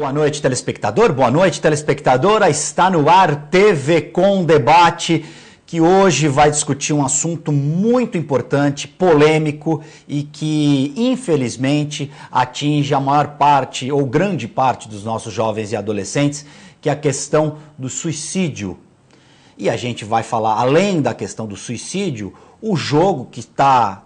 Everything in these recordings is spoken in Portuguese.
Boa noite, telespectador. Boa noite, telespectadora. Está no ar TV Com Debate, que hoje vai discutir um assunto muito importante, polêmico e que, infelizmente, atinge a maior parte ou grande parte dos nossos jovens e adolescentes, que é a questão do suicídio. E a gente vai falar, além da questão do suicídio, o jogo que está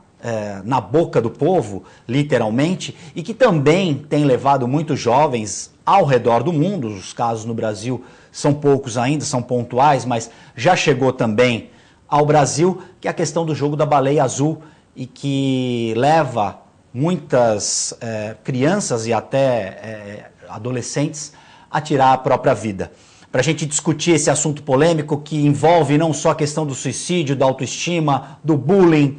na boca do povo, literalmente, e que também tem levado muitos jovens ao redor do mundo. Os casos no Brasil são poucos ainda, são pontuais, mas já chegou também ao Brasil, que é a questão do jogo da baleia azul e que leva muitas crianças e até adolescentes a tirar a própria vida. Para a gente discutir esse assunto polêmico que envolve não só a questão do suicídio, da autoestima, do bullying,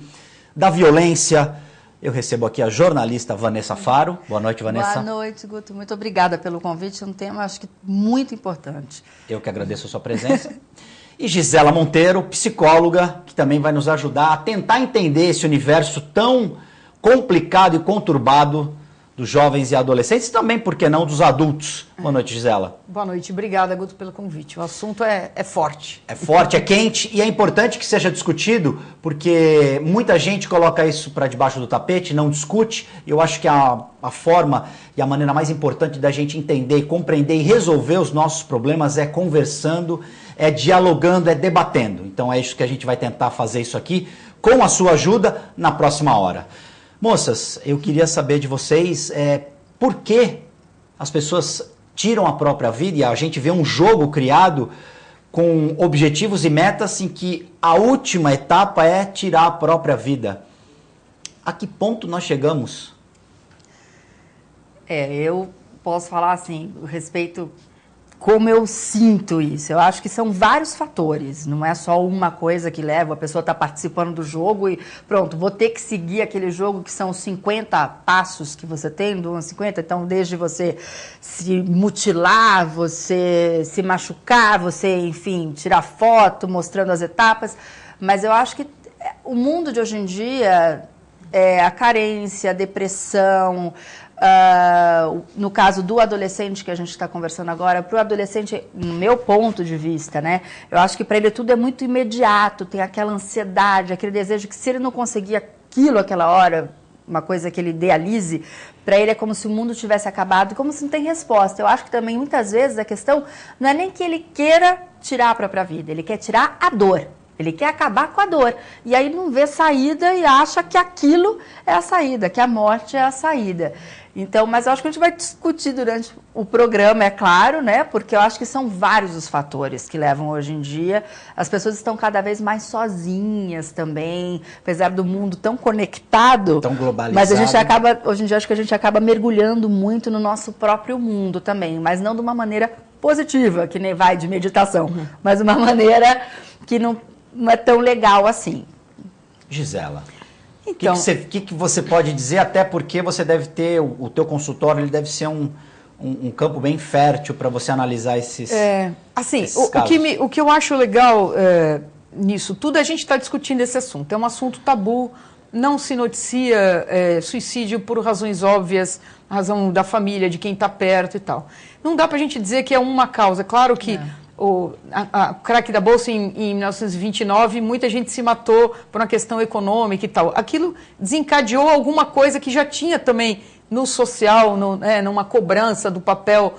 da violência, eu recebo aqui a jornalista Vanessa Faro. Boa noite, Vanessa. Boa noite, Guto. Muito obrigada pelo convite. É um tema, acho que, muito importante. Eu que agradeço a sua presença. E Gisela Monteiro, psicóloga, que também vai nos ajudar a tentar entender esse universo tão complicado e conturbado dos jovens e adolescentes e também, por que não, dos adultos. Boa noite, Gisela. Boa noite. Obrigada, Guto, pelo convite. O assunto é forte. É forte, é quente e é importante que seja discutido, porque muita gente coloca isso para debaixo do tapete, não discute. E eu acho que a forma e a maneira mais importante da gente entender, compreender e resolver os nossos problemas é conversando, é dialogando, é debatendo. Então é isso que a gente vai tentar fazer isso aqui, com a sua ajuda, na próxima hora. Moças, eu queria saber de vocês por que as pessoas tiram a própria vida e a gente vê um jogo criado com objetivos e metas em que a última etapa é tirar a própria vida. A que ponto nós chegamos? Eu posso falar assim, a respeito como eu sinto isso. Eu acho que são vários fatores, não é só uma coisa que leva, a pessoa está participando do jogo e pronto, vou ter que seguir aquele jogo que são os 50 passos que você tem, do 1 a 50, então desde você se mutilar, você se machucar, você, enfim, tirar foto mostrando as etapas, mas eu acho que o mundo de hoje em dia é a carência, a depressão. No caso do adolescente que a gente está conversando agora, para o adolescente, no meu ponto de vista, né, eu acho que para ele tudo é muito imediato, tem aquela ansiedade, aquele desejo que se ele não conseguir aquilo aquela hora, uma coisa que ele idealize, para ele é como se o mundo tivesse acabado, como se não tem resposta. Eu acho que também muitas vezes a questão não é nem que ele queira tirar a própria vida, ele quer tirar a dor. Ele quer acabar com a dor. E aí não vê saída e acha que aquilo é a saída, que a morte é a saída. Então, mas eu acho que a gente vai discutir durante o programa, é claro, né? Porque eu acho que são vários os fatores que levam hoje em dia. As pessoas estão cada vez mais sozinhas também, apesar do mundo tão conectado. Tão globalizado. Mas a gente acaba, hoje em dia, acho que a gente acaba mergulhando muito no nosso próprio mundo também, mas não de uma maneira positiva, que nem vai de meditação, mas de uma maneira que não é tão legal assim. Gisela, então, o que você pode dizer, até porque você deve ter, o teu consultório ele deve ser um campo bem fértil para você analisar esses casos. O que eu acho legal nisso tudo, a gente está discutindo esse assunto. É um assunto tabu, não se noticia suicídio por razões óbvias, razão da família, de quem está perto e tal. Não dá para a gente dizer que é uma causa. Claro que o crack da Bolsa em 1929, muita gente se matou por uma questão econômica e tal. Aquilo desencadeou alguma coisa que já tinha também no social, numa cobrança do papel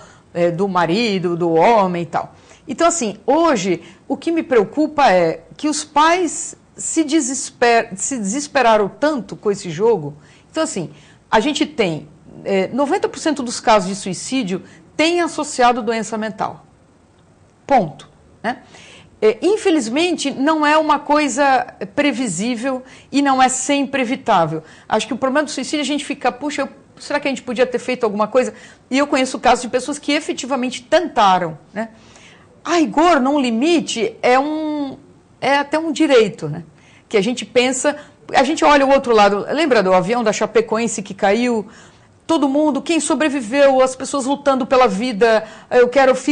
do marido, do homem e tal. Então, assim, hoje, o que me preocupa é que os pais se desesperaram tanto com esse jogo. Então, assim, a gente tem 90% dos casos de suicídio tem associado doença mental. Ponto. Né? Infelizmente, não é uma coisa previsível e não é sempre evitável. Acho que o problema do suicídio, a gente fica, puxa, será que a gente podia ter feito alguma coisa? E eu conheço casos de pessoas que efetivamente tentaram. Né? A rigor, num limite, é até um direito, né? Que a gente pensa, a gente olha o outro lado. Lembra do avião da Chapecoense que caiu? Todo mundo, quem sobreviveu, as pessoas lutando pela vida,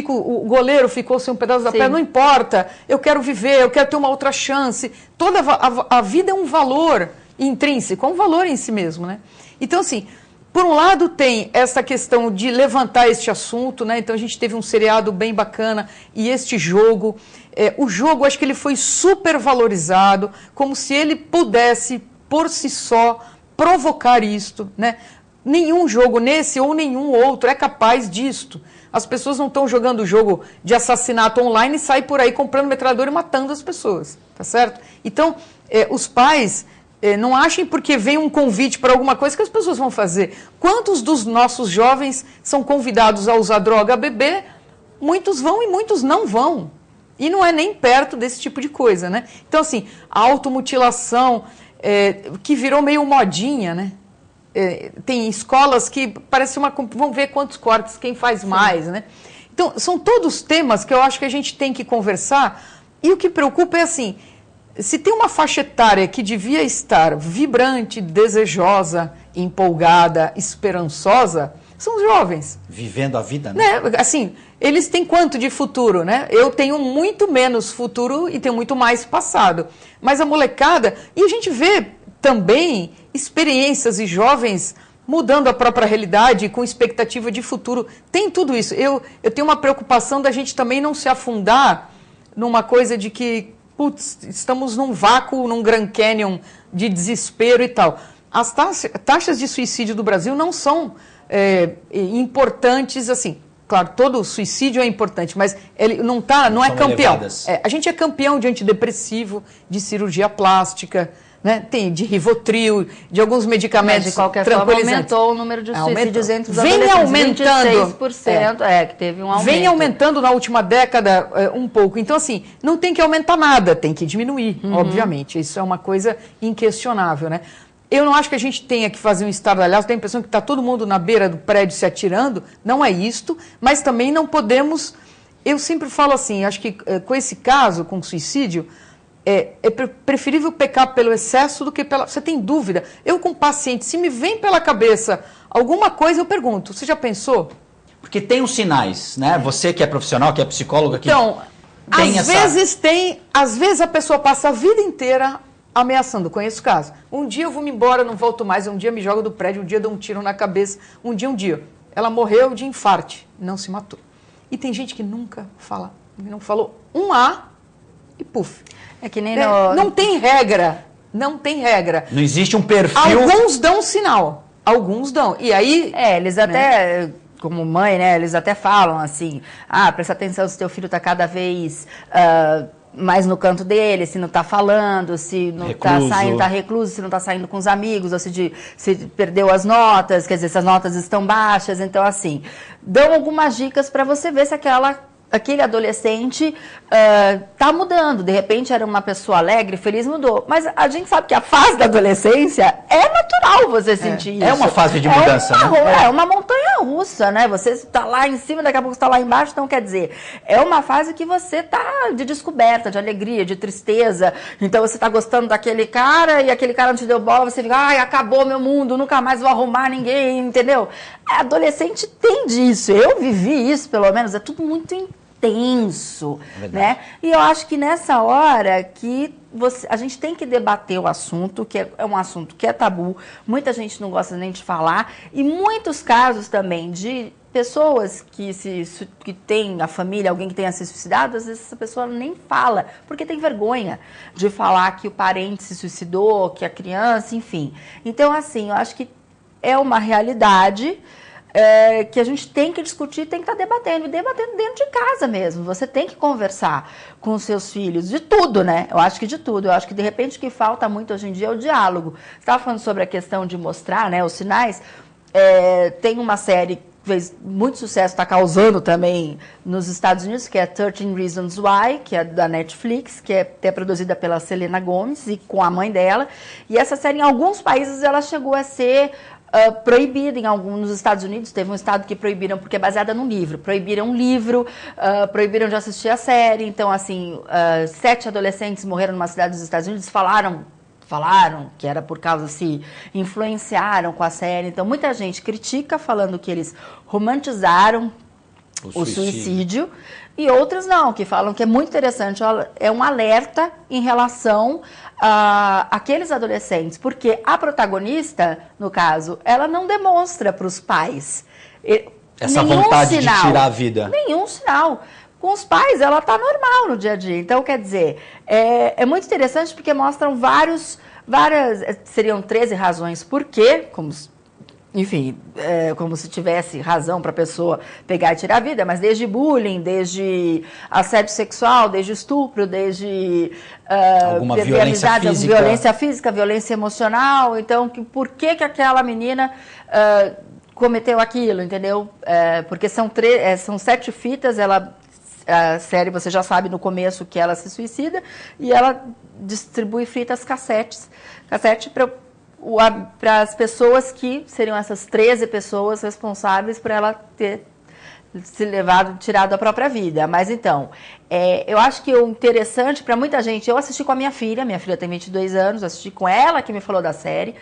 o goleiro ficou sem um pedaço da perna, não importa, eu quero viver, eu quero ter uma outra chance. Toda a vida é um valor intrínseco, é um valor em si mesmo, né? Então, assim, Por um lado, tem essa questão de levantar este assunto, né? Então, a gente teve um seriado bem bacana e este jogo. O jogo, acho que ele foi super valorizado, como se ele pudesse, por si só, provocar isto, né? Nenhum jogo nesse ou nenhum outro é capaz disto. As pessoas não estão jogando jogo de assassinato online e saem por aí comprando metralhadora e matando as pessoas, tá certo? Então, os pais... não achem porque vem um convite para alguma coisa que as pessoas vão fazer. Quantos dos nossos jovens são convidados a usar droga, a beber? Muitos vão e muitos não vão. E não é nem perto desse tipo de coisa, né? Então, assim, a automutilação, que virou meio modinha, né? Tem escolas que parece uma... Vamos ver quantos cortes, quem faz mais, né? Então, são todos temas que eu acho que a gente tem que conversar. E o que preocupa é assim... Se tem uma faixa etária que devia estar vibrante, desejosa, empolgada, esperançosa, são os jovens. Vivendo a vida, né? Assim, eles têm quanto de futuro, né? Eu tenho muito menos futuro e tenho muito mais passado. Mas a molecada... E a gente vê também experiências e jovens mudando a própria realidade com expectativa de futuro. Tem tudo isso. Eu tenho uma preocupação da gente também não se afundar numa coisa de que... Putz, estamos num vácuo, num Grand Canyon de desespero e tal. As taxas de suicídio do Brasil não são importantes, assim, claro, todo suicídio é importante, mas ele não é campeão. A gente é campeão de antidepressivo, de cirurgia plástica, né? Tem de Rivotril, de alguns medicamentos de qualquer forma, aumentou o número de suicídios entre os adolescentes. Vem aumentando. 26%, que teve um aumento. Vem aumentando na última década um pouco. Então, assim, não tem que aumentar nada, tem que diminuir, obviamente. Isso é uma coisa inquestionável, né? Eu não acho que a gente tenha que fazer um estardalhaço, tenho a impressão que está todo mundo na beira do prédio se atirando, não é isto, mas também não podemos... Eu sempre falo assim, acho que com esse caso, com o suicídio... É preferível pecar pelo excesso do que pela... Você tem dúvida? Eu com paciente, se me vem pela cabeça alguma coisa, eu pergunto, você já pensou? Porque tem os sinais, né? Você que é profissional, que é psicóloga... Então, às vezes a pessoa passa a vida inteira ameaçando, conheço caso. Um dia eu vou me embora, não volto mais, um dia me jogo do prédio, um dia dou um tiro na cabeça, um dia. Ela morreu de infarte, não se matou. E tem gente que nunca fala, não falou um A e puf. É que nem Não tem regra, não tem regra. Não existe um perfil... Alguns dão sinal, alguns dão. E aí... eles até, como mãe, né, eles até falam assim, presta atenção se teu filho está cada vez mais no canto dele, se não está falando, se não está saindo, está recluso, se não está saindo com os amigos, ou se perdeu as notas, quer dizer, se as notas estão baixas. Então, assim, dão algumas dicas para você ver se aquele adolescente está mudando. De repente era uma pessoa alegre, feliz, mudou. Mas a gente sabe que a fase da adolescência é natural você sentir isso. É uma fase de mudança, né? É uma montanha russa, né? Você está lá em cima, daqui a pouco está lá embaixo. Então, quer dizer, é uma fase que você está de descoberta, de alegria, de tristeza. Então, você está gostando daquele cara e aquele cara não te deu bola, você fica, acabou meu mundo, nunca mais vou arrumar ninguém, entendeu? Adolescente tem disso. Eu vivi isso, pelo menos. É tudo muito intenso, né? E eu acho que nessa hora que a gente tem que debater o assunto, que é um assunto que é tabu, muita gente não gosta nem de falar, e muitos casos também de pessoas que tem a família, alguém que tenha se suicidado, às vezes essa pessoa nem fala, porque tem vergonha de falar que o parente se suicidou, que a criança, enfim. Então, assim, eu acho que é uma realidade que a gente tem que discutir, tem que estar debatendo dentro de casa mesmo. Você tem que conversar com os seus filhos de tudo, né? Eu acho que de tudo. Eu acho que, de repente, o que falta muito hoje em dia é o diálogo. Você estava falando sobre a questão de mostrar, né, os sinais. Tem uma série que fez muito sucesso, está causando também nos Estados Unidos, que é 13 Reasons Why, que é da Netflix, que é até produzida pela Selena Gomez e com a mãe dela. E essa série, em alguns países, ela chegou a ser proibida. Nos Estados Unidos teve um estado que proibiram, porque é baseada num livro, proibiram um livro, proibiram de assistir a série. Então, assim, 7 adolescentes morreram numa cidade dos Estados Unidos, falaram que era por causa, se influenciaram com a série. Então, muita gente critica, falando que eles romantizaram o suicídio, e outras não, que falam que é muito interessante, é um alerta em relação àqueles adolescentes, porque a protagonista, no caso, ela não demonstra para os pais essa vontade de tirar a vida. Nenhum sinal. Com os pais, ela está normal no dia a dia. Então, quer dizer, é muito interessante porque mostram várias, seriam 13 razões por quê, enfim, como se tivesse razão para a pessoa pegar e tirar a vida, mas desde bullying, desde assédio sexual, desde estupro, desde alguma violência física, violência emocional. Então, por que aquela menina cometeu aquilo, entendeu? Porque são 7 fitas, a série, você já sabe no começo que ela se suicida, e ela distribui fitas cassete para as pessoas que seriam essas 13 pessoas responsáveis por ela ter se tirado a própria vida. Mas então, eu acho que o interessante para muita gente, eu assisti com a minha filha tem 22 anos, assisti com ela que me falou da série,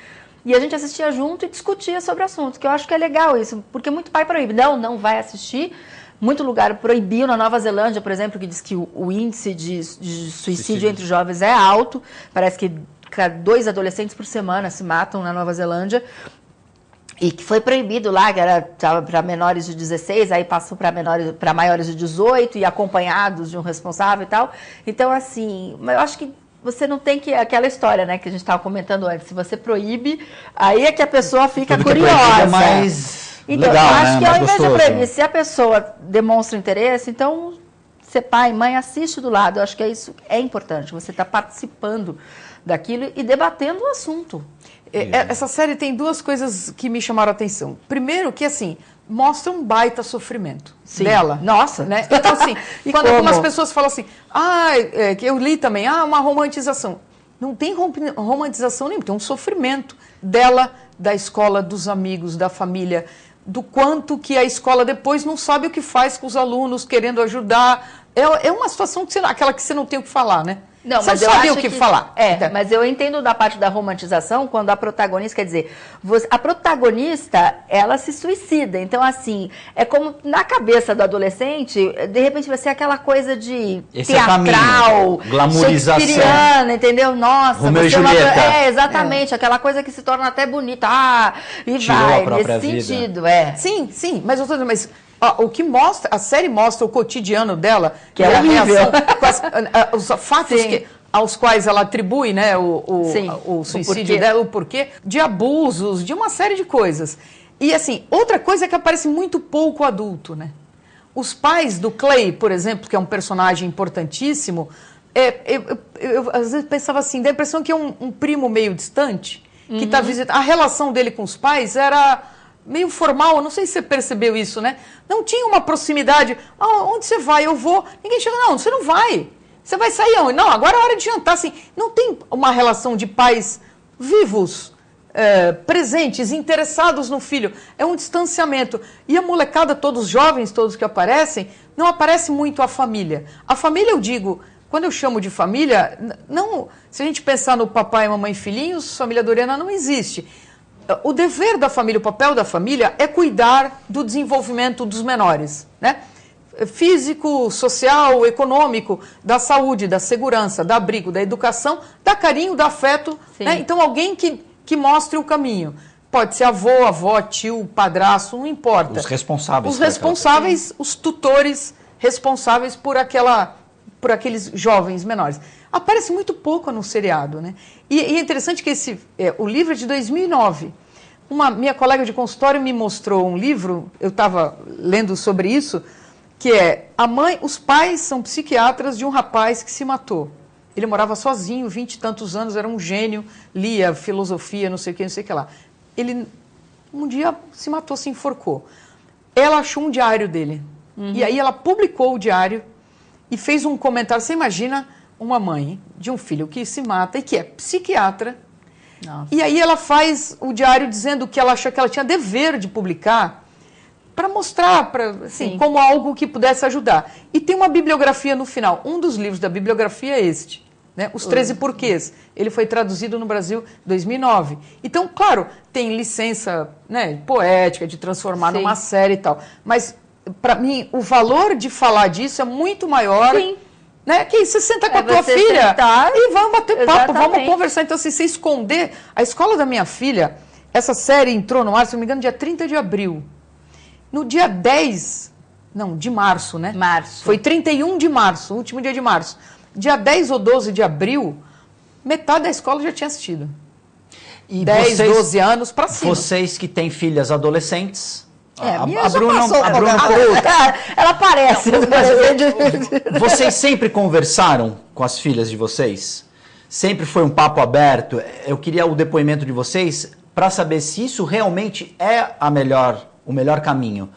e a gente assistia junto e discutia sobre o assunto, que eu acho que é legal isso, porque muito pai proíbe, não vai assistir. Muito lugar proibiu, na Nova Zelândia, por exemplo, que diz que o índice de suicídio entre jovens é alto. Parece que 2 adolescentes por semana se matam na Nova Zelândia. E que foi proibido lá, que estava para menores de 16, aí passou para maiores de 18 e acompanhados de um responsável e tal. Então, assim, eu acho que você não tem que... Aquela história, né, que a gente estava comentando antes. Se você proíbe, aí é que a pessoa fica curiosa. Então, legal, eu acho que ao invés gostoso. de proibir, se a pessoa demonstra interesse, então, ser pai e mãe, assiste do lado. Eu acho que isso é importante. Você está participando daquilo e debatendo o assunto. Essa série tem 2 coisas que me chamaram a atenção. Primeiro, que assim, mostra um baita sofrimento dela. Nossa! Né? Então, assim, quando algumas pessoas falam assim, que eu li também, uma romantização. Não tem romantização nenhuma, tem um sofrimento dela, da escola, dos amigos, da família, do quanto que a escola depois não sabe o que faz com os alunos, querendo ajudar. É uma situação aquela que você não tem o que falar, né? Não, você mas não sabia o que falar. Mas eu entendo da parte da romantização, quando a protagonista, quer dizer, a protagonista, ela se suicida. Então, assim, é como na cabeça do adolescente, de repente vai ser aquela coisa de teatral, glamorização, entendeu? Nossa, Romeu e Julieta. Exatamente, aquela coisa que se torna até bonita. E tirou vai, a própria nesse vida. sentido, Sim, mas eu tô dizendo, mas o que mostra, a série mostra o cotidiano dela, que é horrível. Os fatos aos quais ela atribui, né, o suicídio dela, o porquê, de abusos, de uma série de coisas. E assim, outra coisa é que aparece muito pouco adulto, né? Os pais do Clay, por exemplo, que é um personagem importantíssimo, eu às vezes pensava assim, dá a impressão que é um primo meio distante, que está visitando. A relação dele com os pais era meio formal, eu não sei se você percebeu isso, né? Não tinha uma proximidade. Onde você vai? Eu vou. Ninguém chega, não, você não vai. Você vai sair aonde? Não, agora é hora de jantar. Assim, não tem uma relação de pais vivos, presentes, interessados no filho. É um distanciamento. E a molecada, todos os jovens, todos que aparecem, não aparece muito a família. A família, eu digo, quando eu chamo de família, não, se a gente pensar no papai, mamãe e filhinhos, família Doriana não existe. O dever da família, o papel da família é cuidar do desenvolvimento dos menores, né? Físico, social, econômico, da saúde, da segurança, do abrigo, da educação, da carinho, do afeto. Né? Então, alguém que mostre o caminho. Pode ser avô, avó, tio, padrasto, não importa. Os responsáveis. Os responsáveis, os tutores responsáveis por aqueles jovens menores. Aparece muito pouco no seriado, né? E é interessante que o livro é de 2009. Minha colega de consultório me mostrou um livro, eu estava lendo sobre isso, que é os pais são psiquiatras de um rapaz que se matou. Ele morava sozinho, 20 e tantos anos, era um gênio, lia filosofia, não sei o que lá. Ele um dia se matou, se enforcou. Ela achou um diário dele. E aí ela publicou o diário e fez um comentário. Você imagina uma mãe de um filho que se mata e que é psiquiatra. Nossa. E aí ela faz o diário dizendo que ela achou que ela tinha dever de publicar para mostrar assim, como algo que pudesse ajudar. E tem uma bibliografia no final. Um dos livros da bibliografia é este, né? Os 13 Porquês. Ele foi traduzido no Brasil em 2009. Então, claro, tem licença, né, poética de transformar numa série e tal. Mas para mim, o valor de falar disso é muito maior. Sim. Né? Que você senta com a tua filha sentar, e vamos bater papo, exatamente. vamos conversar. Então, assim, você esconder... A escola da minha filha, essa série entrou no ar, se não me engano, dia 30 de abril. No dia 10... Não, de março, né? Março. Foi 31 de março, último dia de março. Dia 10 ou 12 de abril, metade da escola já tinha assistido. E 10, 12 anos para cima. Vocês que têm filhas adolescentes... A Bruna ela parece. Vocês sempre conversaram com as filhas de vocês? Sempre foi um papo aberto? Eu queria o depoimento de vocês para saber se isso realmente é o melhor caminho.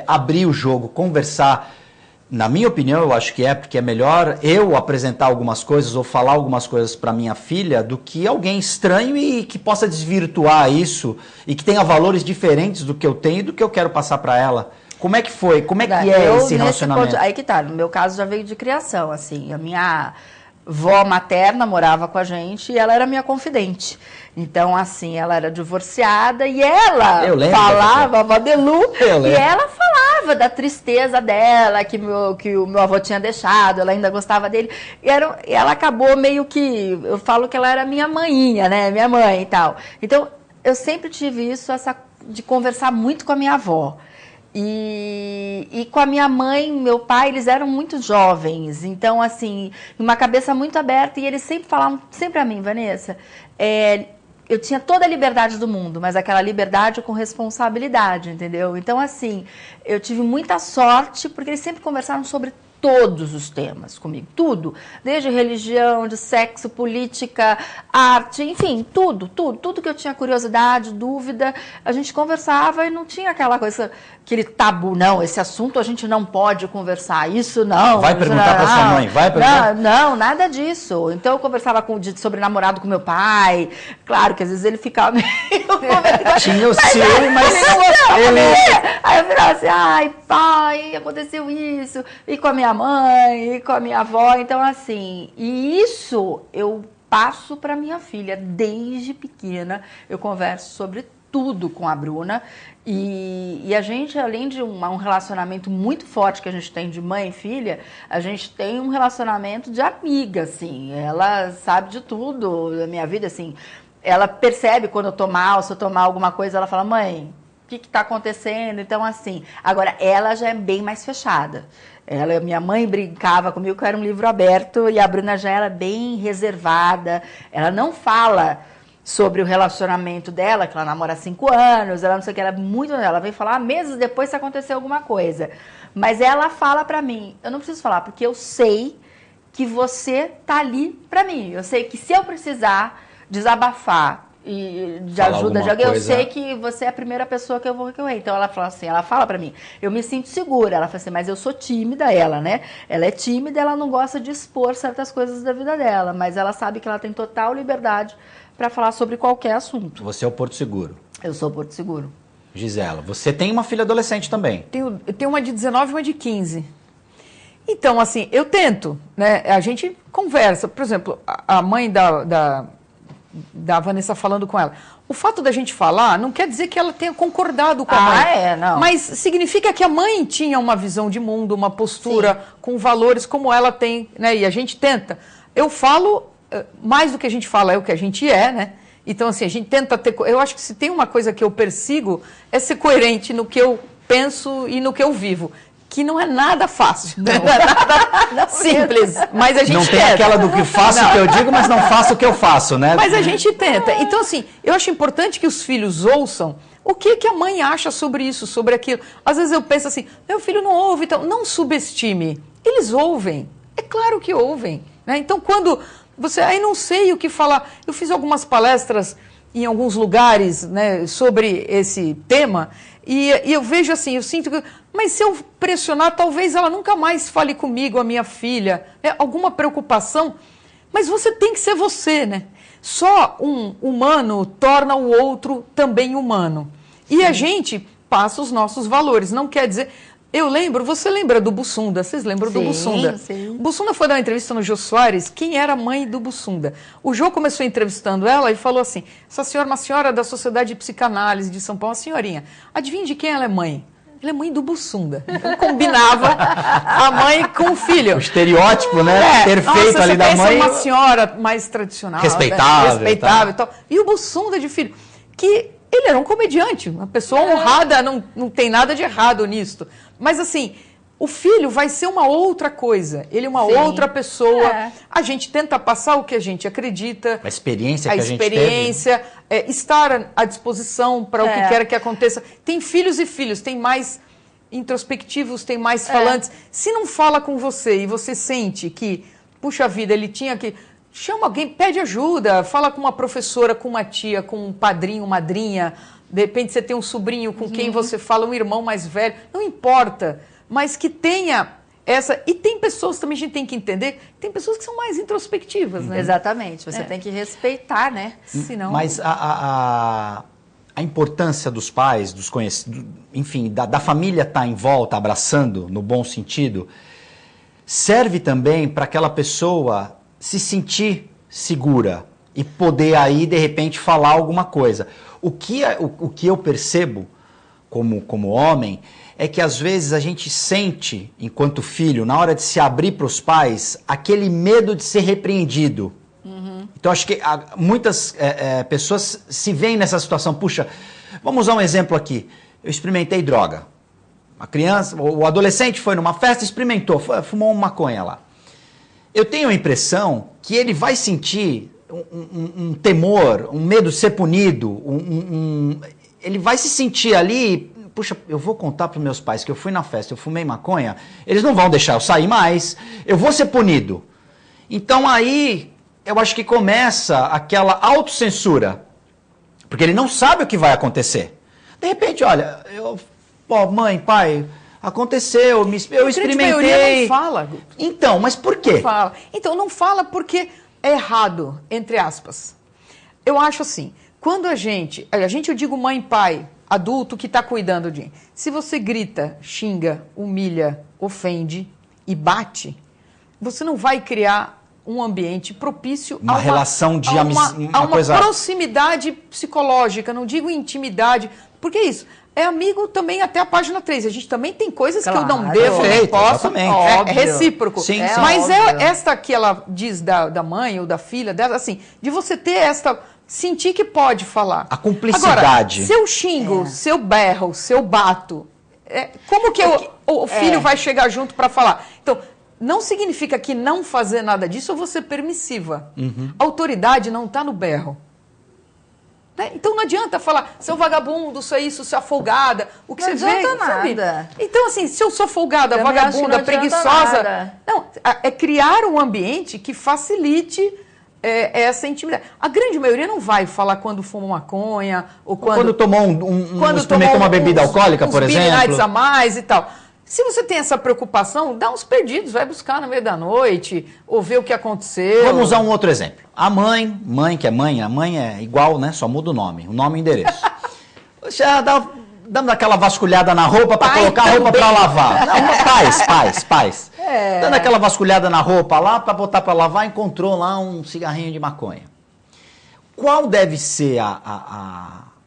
Abrir o jogo, conversar. Na minha opinião, eu acho que porque é melhor eu apresentar algumas coisas ou falar algumas coisas para minha filha do que alguém estranho e que possa desvirtuar isso e que tenha valores diferentes do que eu tenho e do que eu quero passar para ela. Como é que foi? Como é que é esse relacionamento? Aí que tá, no meu caso já veio de criação, assim, a minha vó materna morava com a gente e ela era minha confidente. Então, assim, ela era divorciada e ela falava, a avó Delu, e ela falava da tristeza dela, que o meu avô tinha deixado, ela ainda gostava dele. E ela acabou meio que, eu falo que ela era minha maninha, né, minha mãe e tal. Então, eu sempre tive isso, de conversar muito com a minha avó. E com a minha mãe, meu pai, eles eram muito jovens, então, assim, uma cabeça muito aberta, e eles sempre falavam, sempre a mim, Vanessa, eu tinha toda a liberdade do mundo, mas aquela liberdade com responsabilidade, entendeu? Então, assim, eu tive muita sorte, porque eles sempre conversaram sobre todos os temas comigo, tudo, desde religião, de sexo, política, arte, enfim, tudo que eu tinha curiosidade, dúvida, a gente conversava e não tinha aquela coisa, aquele tabu, não, esse assunto a gente não pode conversar, isso não. Vai perguntar para sua mãe, vai perguntar? Não, nada disso. Então eu conversava sobre namorado com meu pai, claro que às vezes ele ficava meio... Tinha o ciúme, mas ele... Aí eu virava assim, ai, pai, aconteceu isso, e com a minha mãe, e com a minha avó, então assim, e isso eu passo para minha filha, desde pequena, eu converso sobre tudo com a Bruna, e a gente, além de um relacionamento muito forte que a gente tem de mãe e filha, a gente tem um relacionamento de amiga, assim, ela sabe de tudo da minha vida, assim, ela percebe quando eu tô mal, se eu tomar alguma coisa, ela fala, mãe, o que está acontecendo? Então, assim, agora ela já é bem mais fechada. Minha mãe brincava comigo que eu era um livro aberto e a Bruna já era bem reservada. Ela não fala sobre o relacionamento dela, que ela namora há 5 anos, ela não sei o que, ela vem falar meses depois se aconteceu alguma coisa. Mas ela fala pra mim, eu não preciso falar, porque eu sei que você tá ali pra mim. Eu sei que se eu precisar desabafar e de ajuda de alguém, eu sei que você é a primeira pessoa que eu vou recorrer. Então ela fala assim, ela fala pra mim, eu me sinto segura. Ela fala assim, mas eu sou tímida, ela, né? Ela é tímida, ela não gosta de expor certas coisas da vida dela, mas ela sabe que ela tem total liberdade para falar sobre qualquer assunto. Você é o Porto Seguro. Eu sou o Porto Seguro. Gisela, você tem uma filha adolescente também. Eu tenho uma de 19 e uma de 15. Então, assim, eu tento, né? A gente conversa. Por exemplo, a mãe da Vanessa falando com ela. O fato da gente falar não quer dizer que ela tenha concordado com a mãe. Não. Mas significa que a mãe tinha uma visão de mundo, uma postura Sim. com valores como ela tem, né? E a gente tenta. Eu falo, mais do que a gente fala é o que a gente é, né? Então, assim, a gente tenta ter... Eu acho que se tem uma coisa que eu persigo é ser coerente no que eu penso e no que eu vivo. Que não é nada fácil, não é nada simples, mas a gente não tenta. Não tem aquela do que faço o que eu digo, mas não faço o que eu faço, né? Mas a gente tenta. Então, assim, eu acho importante que os filhos ouçam o que a mãe acha sobre isso, sobre aquilo. Às vezes eu penso assim, meu filho não ouve, então não subestime. Eles ouvem, é claro que ouvem. Né? Então, quando você... Aí não sei o que falar. Eu fiz algumas palestras em alguns lugares, né, sobre esse tema, e eu vejo assim, eu sinto que... Mas se eu pressionar, talvez ela nunca mais fale comigo, a minha filha, né? Alguma preocupação, mas você tem que ser você, né? Só um humano torna o outro também humano. E a gente passa os nossos valores, não quer dizer... Você lembra do Bussunda? Vocês lembram do Bussunda? Sim. O Bussunda foi dar uma entrevista no Jô Soares, quem era a mãe do Bussunda. O Jô começou entrevistando ela e falou assim, essa senhora, uma senhora da Sociedade de Psicanálise de São Paulo, uma senhorinha, adivinha de quem ela é mãe? Ela é mãe do Bussunda. Então, combinava a mãe com o filho. O estereótipo, né? Perfeito. Nossa, ali da mãe. Uma senhora mais tradicional. Respeitável. Respeitável e tal. E o Bussunda de filho, que ele era um comediante, uma pessoa honrada, não tem nada de errado nisso. Mas assim, o filho vai ser uma outra coisa. Ele é uma outra pessoa. A gente tenta passar o que a gente acredita. A experiência que a gente experiência, estar à disposição para o que quer que aconteça. Tem filhos e filhos, tem mais introspectivos, tem mais falantes. Se não fala com você e você sente que, puxa vida, ele tinha que... Chama alguém, pede ajuda, fala com uma professora, com uma tia, com um padrinho, madrinha. De repente você tem um sobrinho com quem você fala, um irmão mais velho. Não importa, mas que tenha essa... E tem pessoas também, a gente tem que entender, tem pessoas que são mais introspectivas, né? Exatamente, você tem que respeitar, né? Senão... Mas a importância dos pais, dos conhecidos, enfim, da família estar em volta, abraçando, no bom sentido, serve também para aquela pessoa se sentir segura e poder aí, de repente, falar alguma coisa. O que eu percebo como homem é que às vezes a gente sente, enquanto filho, na hora de se abrir para os pais, aquele medo de ser repreendido. Então acho que muitas pessoas se veem nessa situação. Puxa, vamos usar um exemplo aqui. Eu experimentei droga. Uma criança, o adolescente foi numa festa, experimentou, fumou uma maconha lá. Eu tenho a impressão que ele vai sentir um temor, um medo de ser punido, ele vai se sentir ali, puxa, eu vou contar para os meus pais que eu fui na festa, eu fumei maconha, eles não vão deixar eu sair mais, eu vou ser punido. Então aí, eu acho que começa aquela autocensura, porque ele não sabe o que vai acontecer. De repente, olha, mãe, pai... Aconteceu, eu experimentei. A maioria não fala. Então, mas por quê? Não fala. Então, não fala porque é errado, entre aspas. Eu acho assim, quando a gente, eu digo mãe, pai, adulto que está cuidando de... Se você grita, xinga, humilha, ofende e bate, você não vai criar um ambiente propício uma relação de uma proximidade psicológica, não digo intimidade, porque é isso. É amigo também até a página 3. A gente também tem coisas que eu não devo, não posso. É recíproco. Sim, mas esta que ela diz da mãe ou da filha dela, assim, de você ter esta... Sentir que pode falar. A cumplicidade. Agora, se eu xingo, se eu berro, se eu bato, como que o filho vai chegar junto para falar? Então, não significa que não fazer nada disso eu vou ser permissiva. A autoridade não está no berro. Então não adianta falar, seu vagabundo, seu folgada, o que não você vê, adianta sabe? Nada. Então assim, se eu sou folgada, também vagabunda, preguiçosa, não, é criar um ambiente que facilite essa intimidade. A grande maioria não vai falar quando fuma maconha ou quando tomou experimentou uma bebida alcoólica, por exemplo. Nights a mais e tal. Se você tem essa preocupação, dá uns perdidos, vai buscar no meio da noite, ou ver o que aconteceu. Vamos usar um outro exemplo. A mãe que é mãe, a mãe é igual, né? Só muda o nome e o endereço. Já dando aquela vasculhada na roupa para colocar a roupa para lavar. Não, pais. Dando aquela vasculhada na roupa lá para botar para lavar, encontrou lá um cigarrinho de maconha. Qual deve ser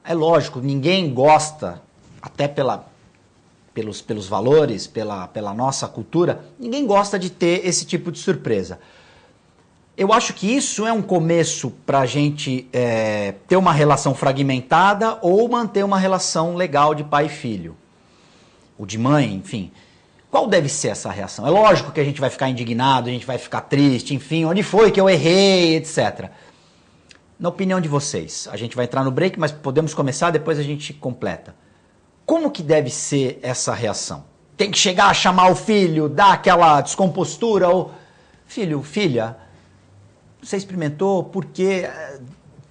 É lógico, ninguém gosta, até pelos valores, pela nossa cultura, ninguém gosta de ter esse tipo de surpresa. Eu acho que isso é um começo para a gente ter uma relação fragmentada ou manter uma relação legal de pai e filho. Ou de mãe, enfim. Qual deve ser essa reação? É lógico que a gente vai ficar indignado, a gente vai ficar triste, enfim, onde foi que eu errei, etc. Na opinião de vocês, a gente vai entrar no break, mas podemos começar, depois a gente completa. Como que deve ser essa reação? Tem que chegar a chamar o filho, dar aquela descompostura, ou... Filho, filha, você experimentou? Por quê?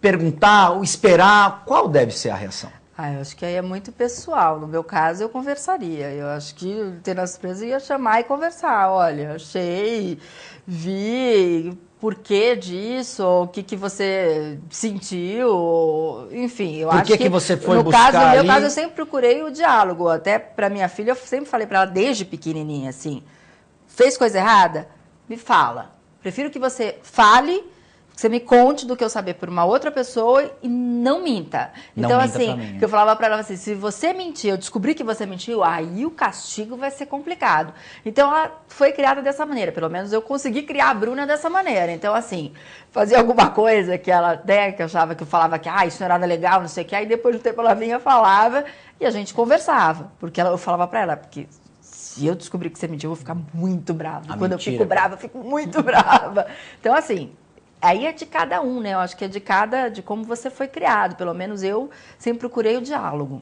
Perguntar, ou esperar? Qual deve ser a reação? Eu acho que aí é muito pessoal. No meu caso, eu conversaria. Eu acho que ter a surpresa ia chamar e conversar. Olha, achei, vi... Por que disso? O que você sentiu? Enfim, eu acho que você foi buscar no meu caso, eu sempre procurei o diálogo. Até para minha filha, eu sempre falei para ela desde pequenininha, assim, fez coisa errada? Me fala. Prefiro que você fale, Você me conte do que eu saber por uma outra pessoa e não minta. Não Então, minta assim, pra mim, né? que eu falava pra ela assim, se você mentir, eu descobri que você mentiu, aí o castigo vai ser complicado. Então, ela foi criada dessa maneira. Pelo menos eu consegui criar a Bruna dessa maneira. Então, assim, fazia alguma coisa que ela, né, que eu achava que eu falava que, isso não era nada legal, não sei o que. Aí, depois do tempo, ela vinha, falava e a gente conversava. Porque eu falava pra ela, porque... se eu descobrir que você mentiu, eu vou ficar muito brava. Quando eu fico brava, eu fico muito brava. Então, assim... aí é de cada um, né? Eu acho que é de como você foi criado. Pelo menos eu sempre procurei o diálogo.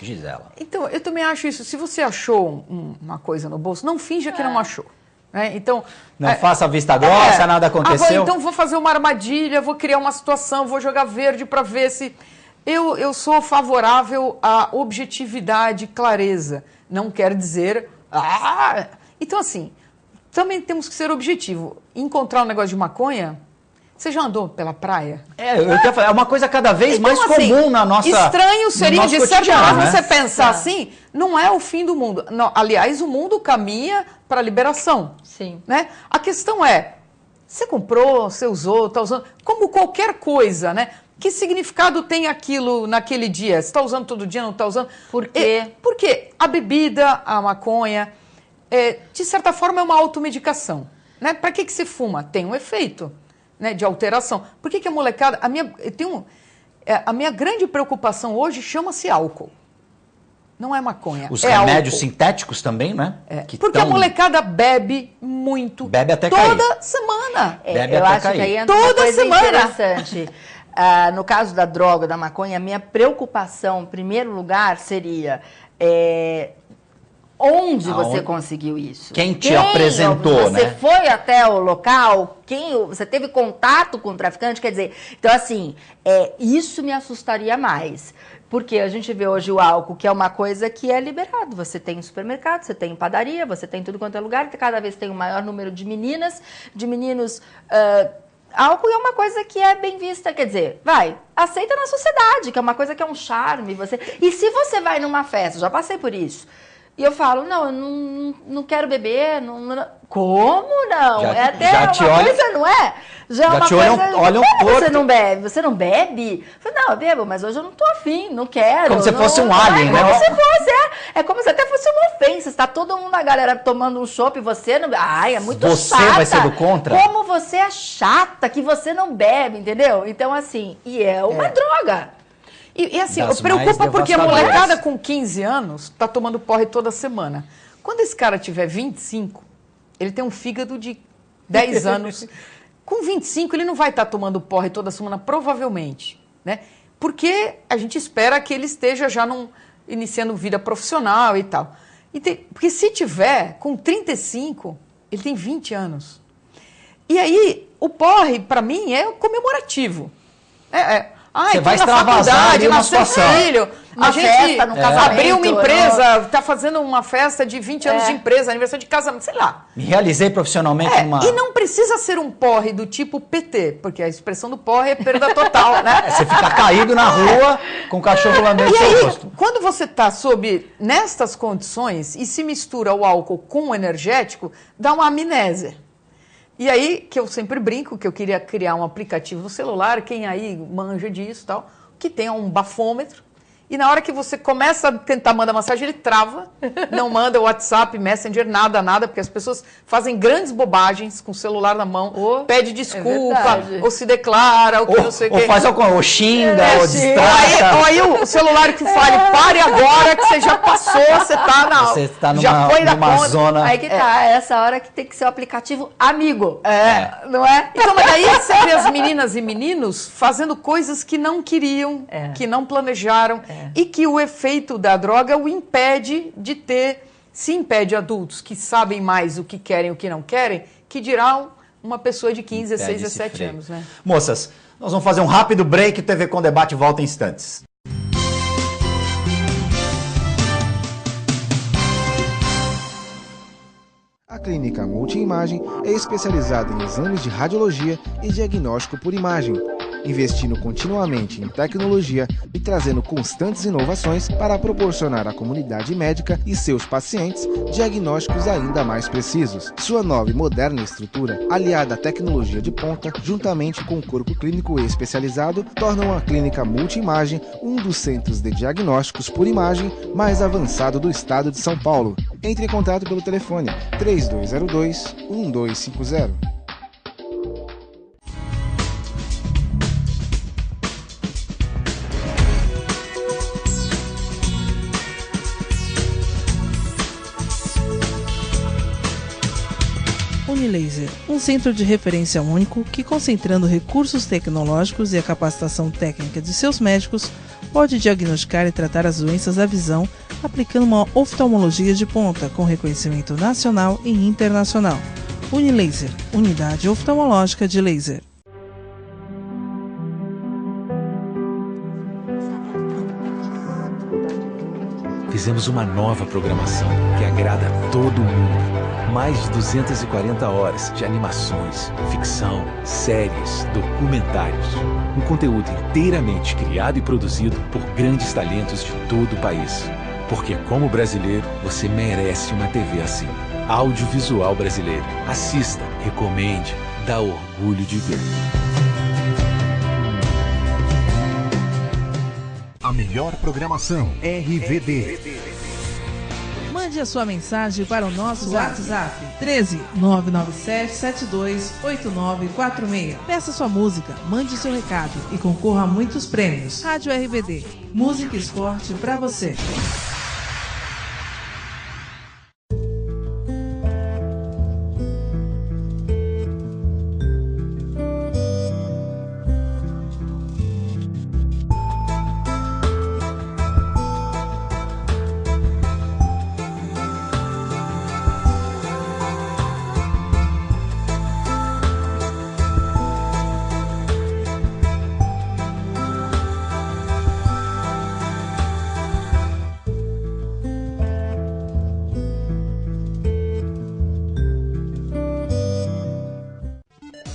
Gisela. Então, eu também acho isso. Se você achou uma coisa no bolso, não finja que não achou. Né? Então, Não faça vista grossa, nada aconteceu. Então vou fazer uma armadilha, vou criar uma situação, vou jogar verde para ver se... Eu sou favorável à objetividade, clareza. Não quer dizer... Então, assim, também temos que ser objetivo. Encontrar um negócio de maconha... Você já andou pela praia? Eu quero falar, é uma coisa cada vez mais assim, comum na nossa... estranho seria, de certa forma, né? você pensar assim, não é o fim do mundo. Não, aliás, o mundo caminha para a liberação. Sim. Né? A questão é, você comprou, você usou, está usando, como qualquer coisa, né? Que significado tem aquilo naquele dia? Você está usando todo dia, não está usando? Por quê? Porque a bebida, a maconha, de certa forma, é uma automedicação. Né? Para que se fuma? Tem um efeito. Né, de alteração. Por que a molecada... A minha grande preocupação hoje chama-se álcool. Não é maconha. Os remédios álcool. sintéticos também, né? Porque a molecada bebe muito. Bebe até toda semana. Bebe eu até acho cair. que aí entra Toda uma coisa semana. interessante. No caso da droga, da maconha, a minha preocupação, em primeiro lugar, seria... onde você conseguiu isso? Quem te apresentou, né? Você né? foi até o local? Você teve contato com o traficante? Quer dizer, então assim, isso me assustaria mais. Porque a gente vê hoje o álcool, que é uma coisa que é liberado. Você tem em supermercado, você tem em padaria, você tem em tudo quanto é lugar. Cada vez tem um maior número de meninas, de meninos... álcool é uma coisa que é bem vista, quer dizer, aceita na sociedade, que é uma coisa que é um charme. E se você vai numa festa, já passei por isso... e eu falo, não, eu não quero beber, como não? Já, até já uma te olha, coisa, não é? Já é uma te coisa, olham como torto. você não bebe? Você não bebe? Eu falo, não, eu bebo, mas hoje eu não tô afim, não quero. Como se fosse um não alien, né? Como se fosse, é como se até fosse uma ofensa. Está todo mundo, a galera, tomando um chopp e você não... é muito você chata. Você vai ser do contra? Como você é chata que você não bebe, entendeu? Então, assim, e é uma droga. E assim, Das preocupa mais porque a devastadoras. molecada com 15 anos está tomando porre toda semana. Quando esse cara tiver 25, ele tem um fígado de 10 anos. Com 25, ele não vai estar tomando porre toda semana, provavelmente. Né? Porque a gente espera que ele esteja já iniciando vida profissional e tal. Porque se tiver, com 35, ele tem 20 anos. E aí, o porre, para mim, é comemorativo. Você vai extravasar ali uma situação. Filho, Uma a gente festa no casamento, abriu uma empresa, está fazendo uma festa de 20 anos de empresa, aniversário de casamento, sei lá. Me realizei profissionalmente numa... E não precisa ser um porre do tipo PT, porque a expressão do porre é perda total, né? Você fica caído na rua com o cachorro lambendo E seu aí, rosto. quando você está nestas condições e se mistura o álcool com o energético, dá uma amnésia. E aí, que eu sempre brinco, que eu queria criar um aplicativo no celular, quem aí manja disso e tal, que tenha um bafômetro. E na hora que você começa a tentar mandar mensagem, ele trava, não manda WhatsApp, Messenger, nada, porque as pessoas fazem grandes bobagens com o celular na mão, pede desculpa, ou se declara, ou que não sei o quê. Ou faz alguma, ou xinga, ou distrata. Ou aí o celular que fale, pare agora, que você já passou, você tá já foi numa zona... Aí que tá, essa hora que tem que ser o aplicativo amigo. Não é? Então, mas daí você vê as meninas e meninos fazendo coisas que não queriam, que não planejaram, e que o efeito da droga o impede de se impede adultos que sabem mais o que querem e o que não querem, que dirá uma pessoa de 15, 16, 17 anos. Né? Moças, nós vamos fazer um rápido break, o TV com Debate volta em instantes. A Clínica Multiimagem é especializada em exames de radiologia e diagnóstico por imagem, investindo continuamente em tecnologia e trazendo constantes inovações para proporcionar à comunidade médica e seus pacientes diagnósticos ainda mais precisos. Sua nova e moderna estrutura, aliada à tecnologia de ponta, juntamente com o corpo clínico especializado, tornam a clínica Multimagem um dos centros de diagnósticos por imagem mais avançado do estado de São Paulo. Entre em contato pelo telefone 3202-1250. Unilaser, um centro de referência único que, concentrando recursos tecnológicos e a capacitação técnica de seus médicos, pode diagnosticar e tratar as doenças da visão, aplicando uma oftalmologia de ponta com reconhecimento nacional e internacional. Unilaser, unidade oftalmológica de laser. Fizemos uma nova programação que agrada a todo mundo. Mais de 240 horas de animações, ficção, séries, documentários. Um conteúdo inteiramente criado e produzido por grandes talentos de todo o país. Porque como brasileiro, você merece uma TV assim. Audiovisual brasileiro. Assista, recomende, dá orgulho de ver. A melhor programação, RVD. Mande a sua mensagem para o nosso WhatsApp 13 997 72 8946. Peça sua música, mande seu recado e concorra a muitos prêmios. Rádio RVD, música e esporte para você.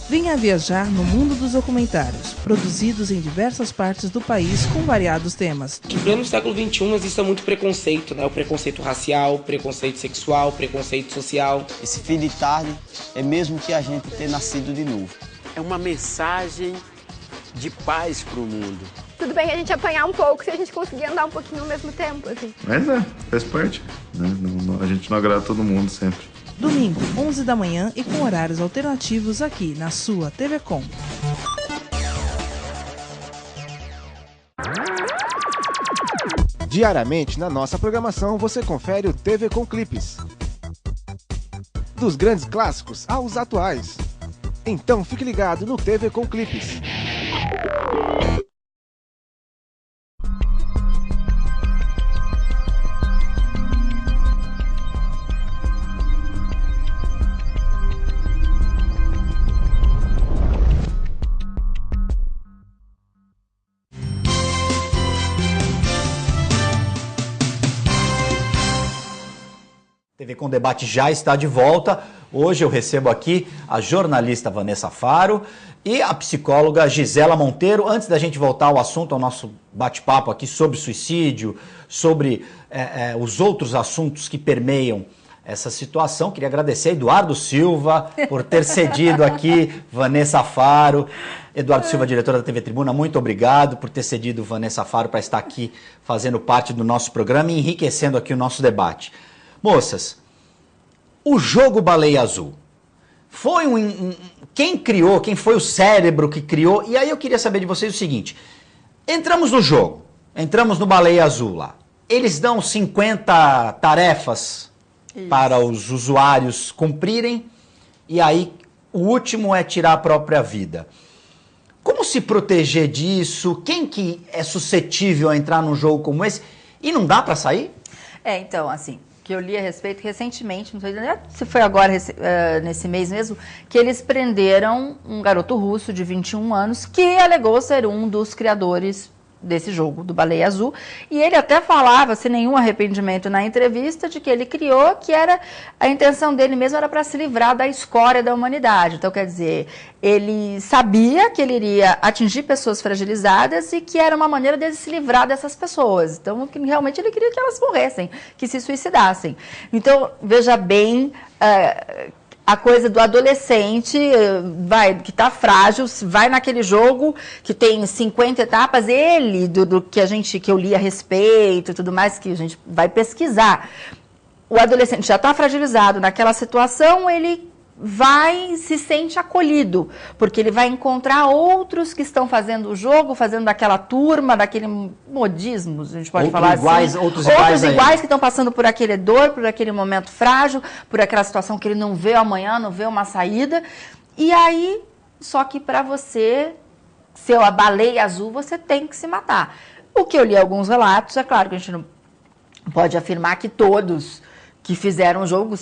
Venha viajar no mundo dos documentários, produzidos em diversas partes do país com variados temas. Em pleno século XXI existe muito preconceito, né? O preconceito racial, preconceito sexual, preconceito social. Esse fim de tarde é mesmo que a gente ter nascido de novo. É uma mensagem de paz para o mundo. Tudo bem a gente apanhar um pouco se a gente conseguir andar um pouquinho ao mesmo tempo, assim. Mas faz parte, né? A gente não agrada todo mundo sempre. Domingo, 11 da manhã e com horários alternativos aqui na sua TV Com. Diariamente na nossa programação você confere o TV Com Clipes. Dos grandes clássicos aos atuais. Então fique ligado no TV Com Clipes. TV Com Debate já está de volta. Hoje eu recebo aqui a jornalista Vanessa Faro e a psicóloga Gisela Monteiro. Antes da gente voltar ao assunto, ao nosso bate-papo aqui sobre suicídio, sobre os outros assuntos que permeiam essa situação, queria agradecer a Eduardo Silva por ter cedido aqui Vanessa Faro. Eduardo Silva, diretor da TV Tribuna, muito obrigado por ter cedido Vanessa Faro para estar aqui fazendo parte do nosso programa e enriquecendo aqui o nosso debate. Moças, o jogo Baleia Azul foi quem criou, quem foi o cérebro que criou? E aí eu queria saber de vocês o seguinte: entramos no jogo, entramos no Baleia Azul lá. Eles dão 50 tarefas para os usuários cumprirem e aí o último é tirar a própria vida. Como se proteger disso? Quem que é suscetível a entrar num jogo como esse? E não dá para sair? Então, assim, que eu li a respeito recentemente, não sei se foi agora, nesse mês mesmo, que eles prenderam um garoto russo de 21 anos que alegou ser um dos criadores desse jogo do Baleia Azul, e ele até falava, sem nenhum arrependimento na entrevista, de que ele criou, que era a intenção dele mesmo era para se livrar da escória da humanidade. Então, quer dizer, ele sabia que ele iria atingir pessoas fragilizadas e que era uma maneira dele se livrar dessas pessoas. Então, que realmente ele queria que elas morressem, que se suicidassem. Então, veja bem, a coisa do adolescente que está frágil, vai naquele jogo que tem 50 etapas, ele, do que eu li a respeito e tudo mais, que a gente vai pesquisar. O adolescente já está fragilizado naquela situação, ele se sente acolhido, porque ele vai encontrar outros que estão fazendo o jogo, fazendo daquela turma, daquele modismo, a gente pode falar assim. Outros iguais que estão passando por aquele dor, por aquele momento frágil, por aquela situação que ele não vê amanhã, não vê uma saída. E aí, só que para você ser a baleia azul, você tem que se matar. O que eu li alguns relatos, é claro que a gente não pode afirmar que todos que fizeram o jogo,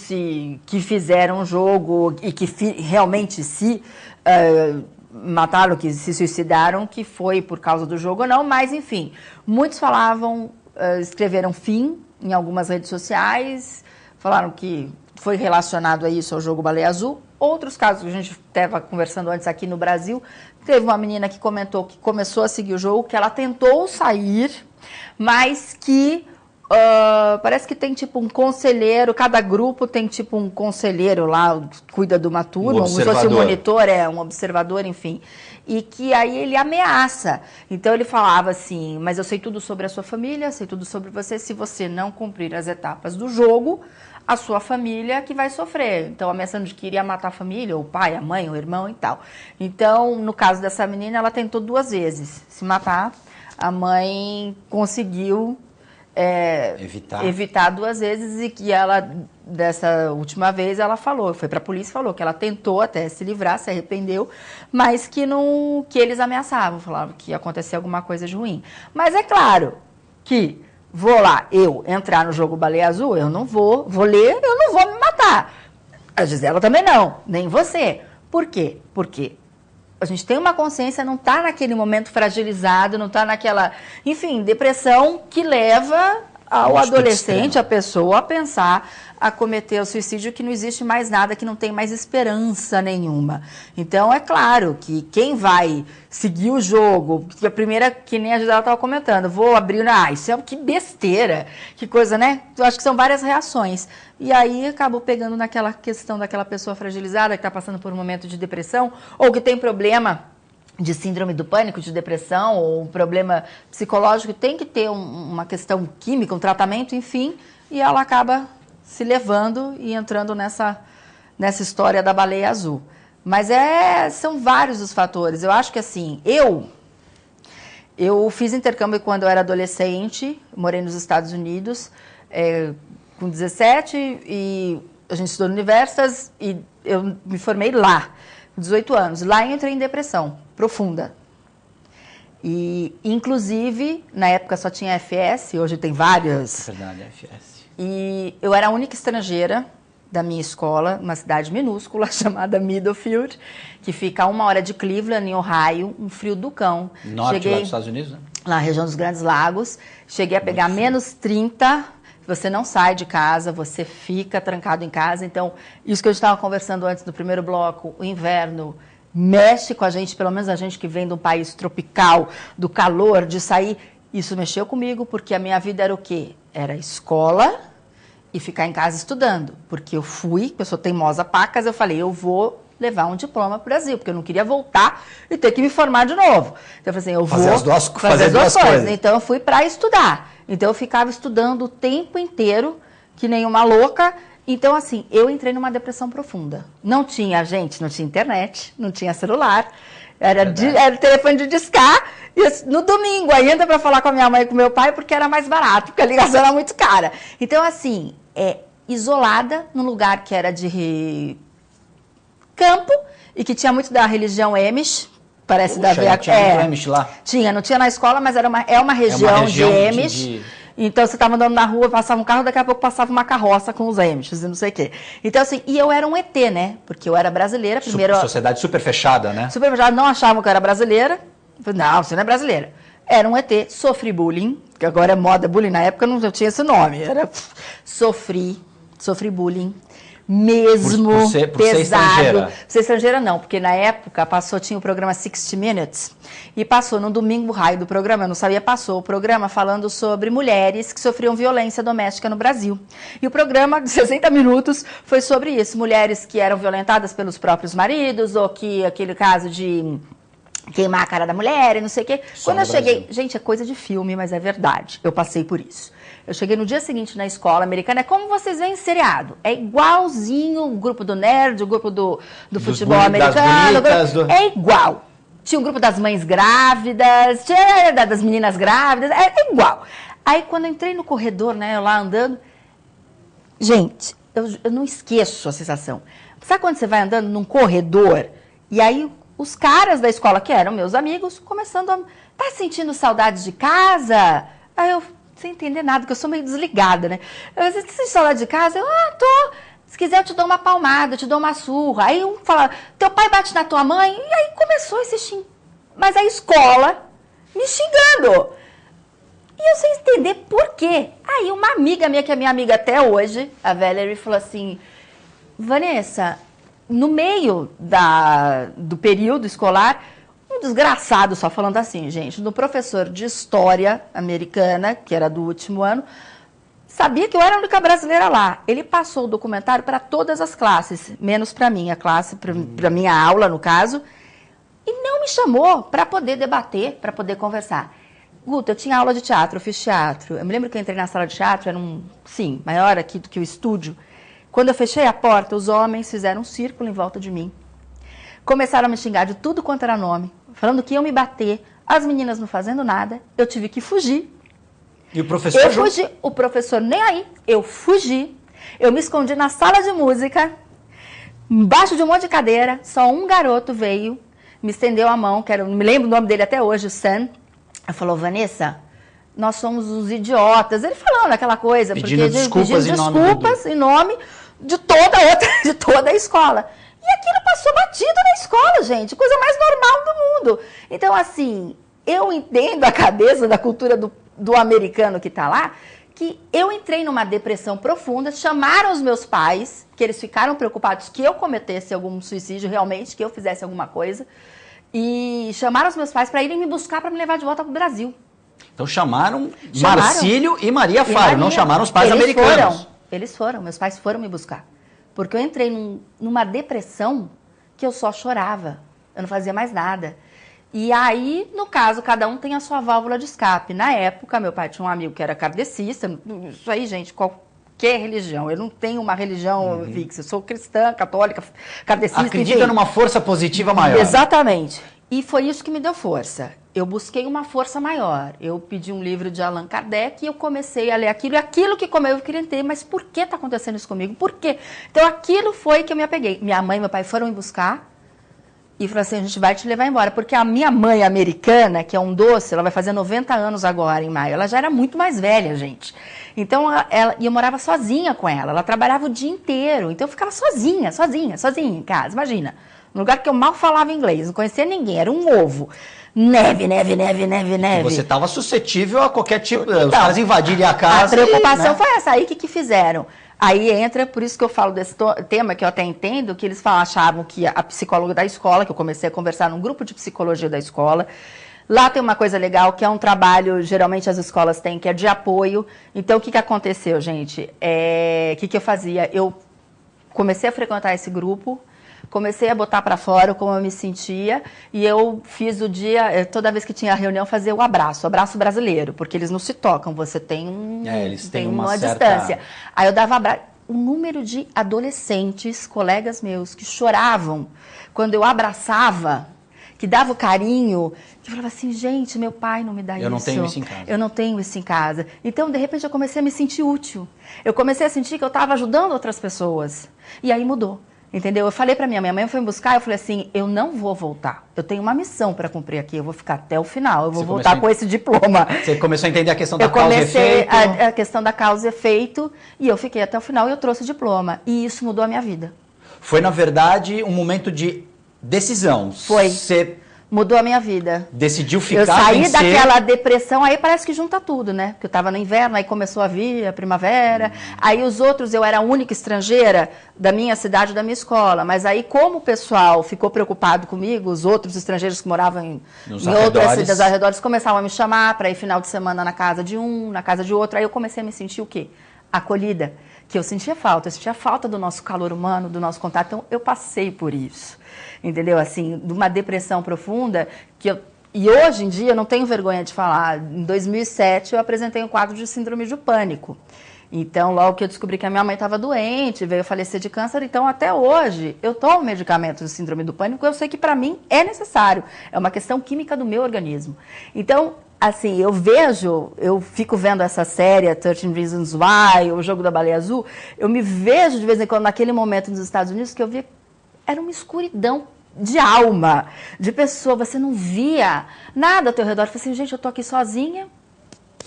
e que realmente se mataram, que se suicidaram, que foi por causa do jogo ou não, mas enfim, muitos falavam, escreveram fim em algumas redes sociais, falaram que foi relacionado a isso, ao jogo Baleia Azul. Outros casos que a gente estava conversando antes aqui no Brasil, teve uma menina que comentou que começou a seguir o jogo, que ela tentou sair, mas que parece que tem tipo um conselheiro, cada grupo tem tipo um conselheiro lá, cuida de uma turma, como se fosse um monitor, um observador, enfim. E que aí ele ameaça. Então ele falava assim, mas eu sei tudo sobre a sua família, sei tudo sobre você, se você não cumprir as etapas do jogo, a sua família que vai sofrer. Então ameaçando de que iria matar a família, o pai, a mãe, o irmão e tal. Então, no caso dessa menina, ela tentou 2 vezes se matar. A mãe conseguiu evitar 2 vezes, e que ela, dessa última vez, ela falou, foi para a polícia, falou que ela tentou até se livrar, se arrependeu, mas que eles ameaçavam, falavam que ia acontecer alguma coisa de ruim. Mas é claro que vou lá, eu entrar no jogo Baleia Azul, eu não vou ler, eu não vou me matar. A Gisela também não, nem você. Por quê? Porque a gente tem uma consciência, não está naquele momento fragilizado, não está naquela, enfim, depressão que leva ao adolescente, a pessoa, a pensar, a cometer o suicídio, que não existe mais nada, que não tem mais esperança nenhuma. Então, é claro que quem vai seguir o jogo, que a primeira, que nem a Gisela estava comentando, vou abrir, isso é que besteira, que coisa, né? Eu acho que são várias reações. E aí acabou pegando naquela questão daquela pessoa fragilizada, que está passando por um momento de depressão, ou que tem problema de síndrome do pânico, de depressão, ou um problema psicológico, tem que ter uma questão química, um tratamento, enfim, e ela acaba se levando e entrando nessa história da baleia azul. Mas são vários os fatores. Eu acho que assim, eu fiz intercâmbio quando eu era adolescente, morei nos Estados Unidos, com 17, e a gente estudou no Universitas, e eu me formei lá, com 18 anos. Lá eu entrei em depressão profunda. E, inclusive, na época só tinha FS, hoje tem várias. É verdade, FS. E eu era a única estrangeira da minha escola, uma cidade minúscula chamada Middlefield, que fica a 1 hora de Cleveland, em Ohio, um frio do cão. Norte lá dos Estados Unidos, né? Na região dos Grandes Lagos. Cheguei a pegar menos 30, você não sai de casa, você fica trancado em casa. Então, isso que eu estava conversando antes no primeiro bloco, o inverno mexe com a gente, pelo menos a gente que vem de um país tropical, do calor, de sair. Isso mexeu comigo, porque a minha vida era o quê? Era escola e ficar em casa estudando. Porque eu sou teimosa pacas, eu falei, eu vou levar um diploma para o Brasil, porque eu não queria voltar e ter que me formar de novo. Então eu falei assim, eu vou fazer as duas coisas. Então eu fui para estudar. Então eu ficava estudando o tempo inteiro, que nem uma louca. Então, assim, eu entrei numa depressão profunda. Não tinha internet, não tinha celular, era telefone de discar, e no domingo ainda para falar com a minha mãe e com meu pai, porque era mais barato, porque a ligação era muito cara. Então, assim, isolada num lugar que era de campo e que tinha muito da religião Amish, parece da tinha muito Amish lá. Não tinha na escola, mas é uma região de Amish. Então, você estava andando na rua, passava um carro, daqui a pouco passava uma carroça com os Amish e não sei o quê. Então, assim, e eu era um ET, né? Porque eu era brasileira. Primeiro, sociedade super fechada, né? Super fechada, não achavam que eu era brasileira. Eu falei, não, você não é brasileira. Era um ET, sofri bullying, que agora é moda bullying, na época não tinha esse nome, sofri bullying, mesmo por ser estrangeira. Por ser estrangeira não, porque na época tinha o programa 60 Minutes, e passou no domingo, o raio do programa, eu não sabia, passou o programa falando sobre mulheres que sofriam violência doméstica no Brasil. E o programa de 60 minutos foi sobre isso, mulheres que eram violentadas pelos próprios maridos, ou que aquele caso de queimar a cara da mulher e não sei o quê. Quando eu cheguei, gente, é coisa de filme, mas é verdade, eu passei por isso. Eu cheguei no dia seguinte na escola americana, é como vocês veem em seriado, é igualzinho o grupo do nerd, o grupo do futebol americano, é igual. Tinha um grupo das mães grávidas, tinha das meninas grávidas, é igual. Aí quando eu entrei no corredor, né, eu lá andando, gente, eu não esqueço a sensação. Sabe quando você vai andando num corredor e aí os caras da escola, que eram meus amigos, começando a... Tá sentindo saudade de casa? Aí eu, sem entender nada, porque eu sou meio desligada, né? Você tá sentindo saudade de casa? Eu, tô. Se quiser eu te dou uma palmada, eu te dou uma surra. Aí um fala, teu pai bate na tua mãe? E aí começou esse Mas a escola me xingando. E eu sem entender por quê. Aí uma amiga minha, que é minha amiga até hoje, a Valerie, falou assim, Vanessa, no meio do período escolar, um desgraçado, só falando assim, gente, no professor de história americana, que era do último ano, sabia que eu era a única brasileira lá. Ele passou o documentário para todas as classes, menos para minha classe, para minha aula, no caso, e não me chamou para poder debater, para poder conversar. Guta, eu tinha aula de teatro, eu fiz teatro. Eu me lembro que eu entrei na sala de teatro, era maior aqui do que o estúdio. Quando eu fechei a porta, os homens fizeram um círculo em volta de mim. Começaram a me xingar de tudo quanto era nome, falando que iam me bater, as meninas não fazendo nada, eu tive que fugir. E o professor? Eu fugi, o professor nem aí, eu fugi, eu me escondi na sala de música, embaixo de um monte de cadeira, só um garoto veio, me estendeu a mão, não me lembro o nome dele até hoje, o Sam, ele falou, Vanessa, nós somos os idiotas, ele falando aquela coisa, pedindo desculpas em nome de toda a escola. E aquilo passou batido na escola, gente, coisa mais normal do mundo. Então, assim, eu entendo a cabeça da cultura do americano que está lá, que eu entrei numa depressão profunda, chamaram os meus pais, que eles ficaram preocupados que eu cometesse algum suicídio realmente, que eu fizesse alguma coisa, e chamaram os meus pais para irem me buscar para me levar de volta para o Brasil. Então chamaram Marcílio e Maria Faro, não chamaram os pais americanos. Eles foram, meus pais foram me buscar. Porque eu entrei numa depressão que eu só chorava, eu não fazia mais nada. E aí, no caso, cada um tem a sua válvula de escape. Na época, meu pai tinha um amigo que era kardecista, isso aí, gente, qualquer religião. Eu não tenho uma religião fixa, eu sou cristã, católica, kardecista. Acredita numa força positiva maior. Exatamente. E foi isso que me deu força. Eu busquei uma força maior. Eu pedi um livro de Allan Kardec e eu comecei a ler aquilo. E aquilo que eu queria entender, mas por que está acontecendo isso comigo? Por quê? Então aquilo foi que eu me apeguei. Minha mãe e meu pai foram me buscar e falaram assim, a gente vai te levar embora. Porque a minha mãe americana, que é um doce, ela vai fazer 90 anos agora, em maio. Ela já era muito mais velha, gente. Então, e eu morava sozinha com ela. Ela trabalhava o dia inteiro. Então eu ficava sozinha em casa. Imagina, num lugar que eu mal falava inglês, não conhecia ninguém, era um ovo. Neve. Você estava suscetível a qualquer tipo... Então, os caras invadirem a casa. A preocupação foi essa. Aí o que fizeram? Aí entra, por isso que eu falo desse tema, que eu até entendo, que eles achavam que a psicóloga da escola, que eu comecei a conversar num grupo de psicologia da escola, lá tem uma coisa legal, que é um trabalho, geralmente as escolas têm, que é de apoio. Então, o que aconteceu, gente? O que eu fazia? Eu comecei a frequentar esse grupo, comecei a botar para fora como eu me sentia, e eu fiz o dia, toda vez que tinha reunião, fazer o abraço brasileiro, porque eles não se tocam, você tem eles têm uma certa distância. Aí eu dava abraço. O número de adolescentes, colegas meus, que choravam quando eu abraçava, que dava o carinho, que falava assim, gente, meu pai não me dá isso. Eu não tenho isso em casa. Eu não tenho isso em casa. Então, de repente, eu comecei a me sentir útil. Eu comecei a sentir que eu estava ajudando outras pessoas. E aí mudou. Entendeu? Eu falei para minha mãe foi me buscar, eu falei assim, eu não vou voltar. Eu tenho uma missão para cumprir aqui, eu vou ficar até o final, eu vou voltar com esse diploma. Você começou a entender a questão da causa e efeito? Eu comecei a questão da causa e efeito, e eu fiquei até o final e eu trouxe o diploma. E isso mudou a minha vida. Foi, na verdade, um momento de decisão. Foi. Você Mudou a minha vida. Decidiu ficar, eu saí vencer. daquela depressão, aí parece que junta tudo, né? Porque eu estava no inverno, aí começou a vir a primavera. Aí os outros, eu era a única estrangeira da minha cidade, da minha escola. Mas aí, como o pessoal ficou preocupado comigo, os outros estrangeiros que moravam em outras cidades arredores começavam a me chamar para ir final de semana na casa de um, na casa de outro. Aí eu comecei a me sentir o quê? Acolhida. Que eu sentia falta do nosso calor humano, do nosso contato. Então, eu passei por isso. Entendeu? Assim, de uma depressão profunda e hoje em dia eu não tenho vergonha de falar. Em 2007 eu apresentei um quadro de síndrome de pânico. Então, logo que eu descobri que a minha mãe estava doente, veio falecer de câncer, então até hoje eu tomo medicamento de síndrome do pânico, eu sei que para mim é necessário. É uma questão química do meu organismo. Então, assim, eu fico vendo essa série, 13 Reasons Why, o Jogo da Baleia Azul, eu me vejo de vez em quando naquele momento nos Estados Unidos que eu vi, era uma escuridão de alma, de pessoa, você não via nada ao teu redor. Eu falei assim, gente, eu tô aqui sozinha.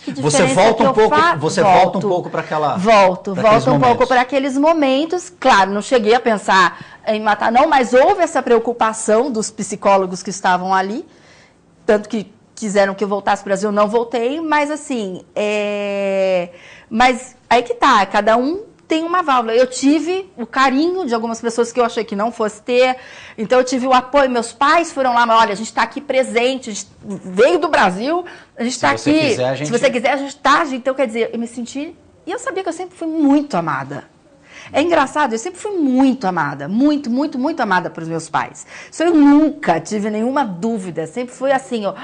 Que você volta um pouco, volta um pouco para aquela volto um pouco para aqueles momentos. Claro, não cheguei a pensar em matar não, mas houve essa preocupação dos psicólogos que estavam ali, tanto que quiseram que eu voltasse para o Brasil, não voltei, mas assim, mas aí que tá, cada um tem uma válvula. Eu tive o carinho de algumas pessoas que eu achei que não fosse ter, então eu tive o apoio, meus pais foram lá, mas olha, a gente está aqui presente, a gente veio do Brasil, a gente está aqui, se você quiser, a gente está, então quer dizer, eu me senti, e eu sabia que eu sempre fui muito amada. É engraçado, eu sempre fui muito amada, muito, muito, muito amada pelos meus pais. Isso eu nunca tive nenhuma dúvida, sempre foi assim, ó,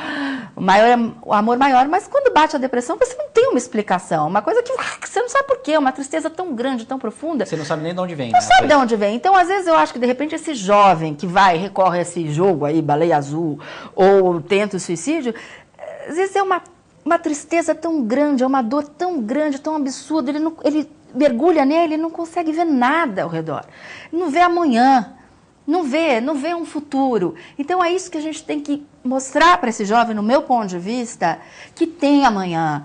o amor maior, mas quando bate a depressão, você não tem uma explicação, uma coisa que você não sabe por quê, uma tristeza tão grande, tão profunda. Você não sabe nem de onde vem. Não sabe de onde vem. Então, às vezes, eu acho que, de repente, esse jovem que recorre a esse jogo aí, Baleia Azul, ou tenta o suicídio, às vezes é uma tristeza tão grande, é uma dor tão grande, tão absurda, ele mergulha nele e não consegue ver nada ao redor. Não vê amanhã, não vê um futuro. Então é isso que a gente tem que mostrar para esse jovem, no meu ponto de vista, que tem amanhã,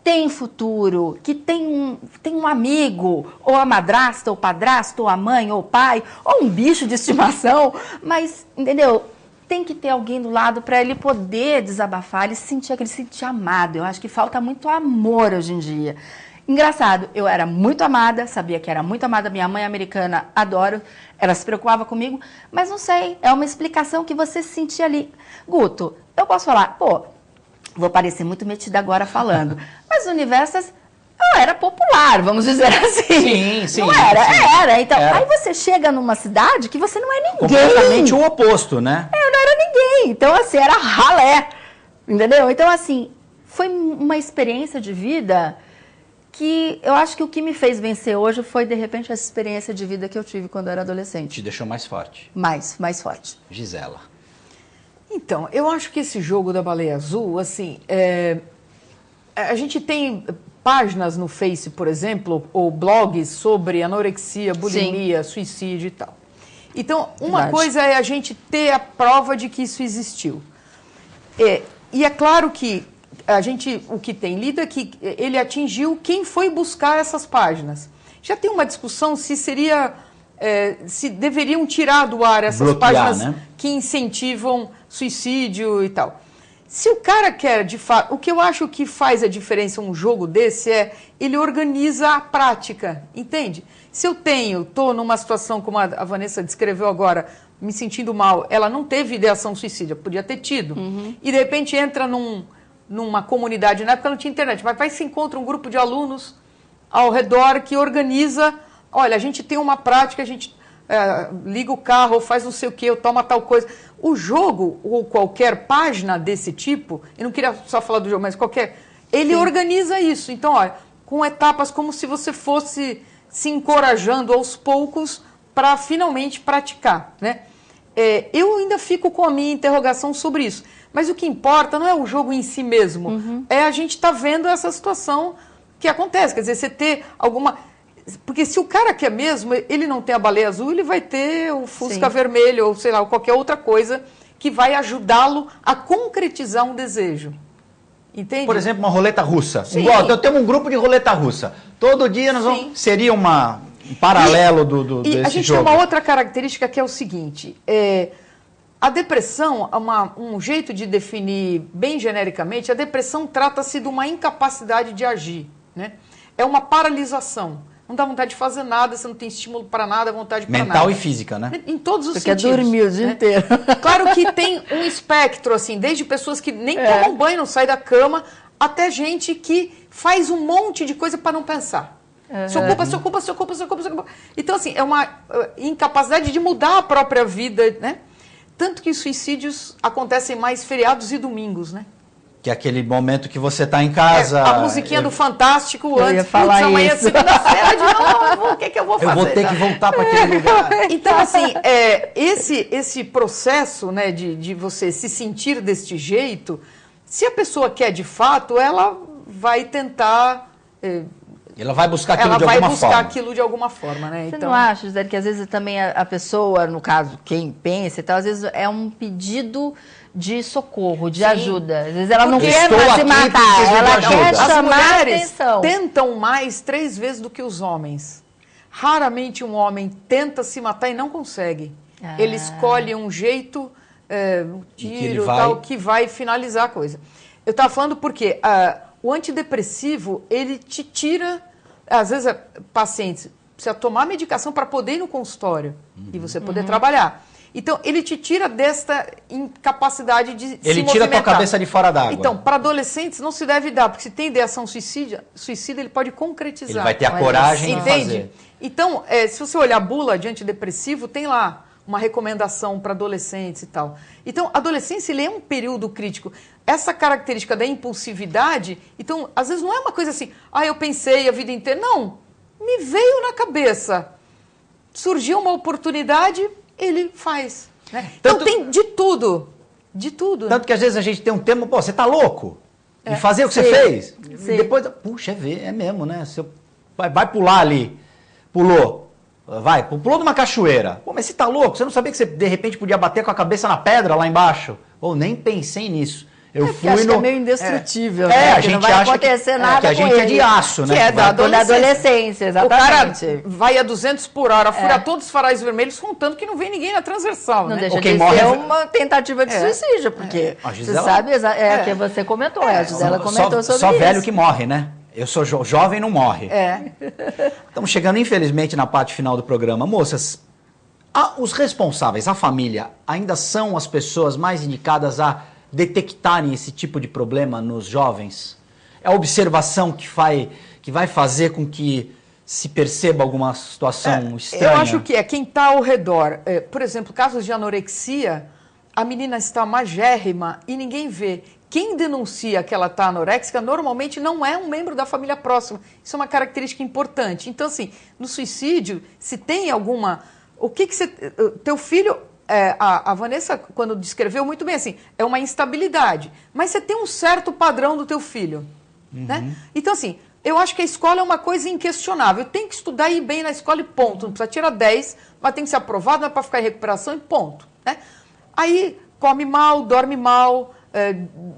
tem futuro, que tem um amigo, ou a madrasta, ou o padrasto, ou a mãe, ou o pai, ou um bicho de estimação, mas, entendeu? Tem que ter alguém do lado para ele poder desabafar, ele se sentir amado. Eu acho que falta muito amor hoje em dia. Engraçado, eu era muito amada, sabia que era muito amada, minha mãe americana, adoro, ela se preocupava comigo, mas não sei, é uma explicação que você se sentia ali. Guto, eu posso falar, vou parecer muito metida agora falando, mas o Universas, eu era popular, vamos dizer assim. Sim. Não era? Sim. Era. Então, aí você chega numa cidade que você não é ninguém. Completamente o oposto, né? Eu não era ninguém, então assim, era ralé, entendeu? Então assim, foi uma experiência de vida que eu acho que o que me fez vencer hoje foi, de repente, essa experiência de vida que eu tive quando eu era adolescente. Te deixou mais forte. Mais forte. Gisela. Então, eu acho que esse jogo da Baleia Azul, assim, a gente tem páginas no Face, por exemplo, ou blogs sobre anorexia, bulimia, suicídio e tal. Então, uma coisa é a gente ter a prova de que isso existiu. E é claro que o que tem lido é que ele atingiu quem foi buscar essas páginas. Já tem uma discussão se se deveriam tirar do ar essas páginas, né, que incentivam suicídio e tal. Se o cara quer, de fato, o que eu acho que faz a diferença um jogo desse ele organiza a prática, entende? Se eu estou numa situação como a Vanessa descreveu agora, me sentindo mal, ela não teve ideação suicida, podia ter tido, e de repente entra numa comunidade, na época não tinha internet, mas vai se encontra um grupo de alunos ao redor que organiza, olha, a gente tem uma prática, a gente liga o carro, ou faz não sei o quê, ou toma tal coisa. O jogo, ou qualquer página desse tipo, eu não queria só falar do jogo, mas ele organiza isso. Então, olha, com etapas como se você fosse se encorajando aos poucos para finalmente praticar, né? Eu ainda fico com a minha interrogação sobre isso. Mas o que importa não é o jogo em si mesmo, é a gente estar vendo essa situação que acontece. Quer dizer, você ter alguma... Porque se o cara quer mesmo, ele não tem a baleia azul, ele vai ter o Fusca vermelho, ou sei lá, qualquer outra coisa que vai ajudá-lo a concretizar um desejo. Entende? Por exemplo, uma roleta russa. Igual, eu tenho um grupo de roleta russa. Todo dia nós vamos... Seria um paralelo desse jogo. A gente tem uma outra característica que é o seguinte... A depressão, um jeito de definir bem genericamente, a depressão trata-se de uma incapacidade de agir, né? É uma paralisação. Não dá vontade de fazer nada, você não tem estímulo para nada, vontade para nada. Mental e física, né? Em todos os você sentidos. Você quer dormir o dia inteiro. Claro que tem um espectro, assim, desde pessoas que nem tomam banho, não saem da cama, até gente que faz um monte de coisa para não pensar. Se ocupa. Então, assim, é uma incapacidade de mudar a própria vida, né? Tanto que os suicídios acontecem mais feriados e domingos, né? Que é aquele momento que você está em casa... a musiquinha do Fantástico eu antes. Ia falar amanhã é segunda-feira de novo, o que eu vou fazer? Eu vou ter que voltar para aquele lugar. Então, assim, esse processo, né, de você se sentir deste jeito, se a pessoa quer de fato, ela vai tentar... Ela vai buscar aquilo de alguma forma. Ela vai buscar aquilo de alguma forma, né? Você então... não acha, José, que às vezes também a pessoa, no caso, quem pensa e tal, às vezes é um pedido de socorro, de ajuda. Às vezes ela não quer mais se matar, ela quer chamar atenção. As mulheres tentam mais 3 vezes do que os homens. Raramente um homem tenta se matar e não consegue. Ele escolhe um jeito, um tiro, tal, que vai finalizar a coisa. Eu estava falando porque o antidepressivo, ele te tira... Às vezes, pacientes precisa tomar medicação para poder ir no consultório e você poder trabalhar. Então, ele te tira desta incapacidade de se movimentar. Ele tira a tua cabeça de fora d'água. Então, para adolescentes não se deve dar, porque se tem ideação suicida, ele pode concretizar. Ele vai ter a coragem de fazer. Então, se você olhar a bula de antidepressivo, tem lá uma recomendação para adolescentes e tal. Então, a adolescência ele é um período crítico. Essa característica da impulsividade, então, às vezes não é uma coisa assim, eu pensei a vida inteira. Não, me veio na cabeça. Surgiu uma oportunidade, ele faz. Né? Então, tem de tudo. De tudo. Tanto que às vezes a gente tem um termo, você tá louco? De fazer o que você fez? E depois, puxa, é mesmo, né? Você vai pular ali. Pulou. Pulou numa cachoeira. Pô, mas você tá louco? Você não sabia que você, de repente, podia bater com a cabeça na pedra lá embaixo? Ou nem pensei nisso. Eu fui acho no... que é meio indestrutível, né? A gente não vai acha acontecer nada que a gente é de aço, né? Que é da adolescência, exatamente. O cara vai a 200 por hora, fura todos os faróis vermelhos, contando que não vem ninguém na transversal, não né? deixa de ser uma tentativa de suicídio, porque você sabe, que você comentou, a Gisela comentou sobre isso. Só velho que morre, né? Eu sou jovem, não morre. Estamos chegando, infelizmente, na parte final do programa. Moças, os responsáveis, a família, ainda são as pessoas mais indicadas a detectarem esse tipo de problema nos jovens? É a observação que vai fazer com que se perceba alguma situação estranha? Eu acho que quem está ao redor. Por exemplo, casos de anorexia, a menina está magérrima e ninguém vê. Quem denuncia que ela está anoréxica normalmente não é um membro da família próxima. Isso é uma característica importante. Então, assim, no suicídio, se tem alguma... O que você... Teu filho... a Vanessa, quando descreveu muito bem assim, é uma instabilidade. Mas você tem um certo padrão do teu filho. Né? Então, assim, eu acho que a escola é uma coisa inquestionável. Tem que estudar e ir bem na escola e ponto. Não precisa tirar 10, mas tem que ser aprovado, não é para ficar em recuperação e ponto. Né? Aí, come mal, dorme mal...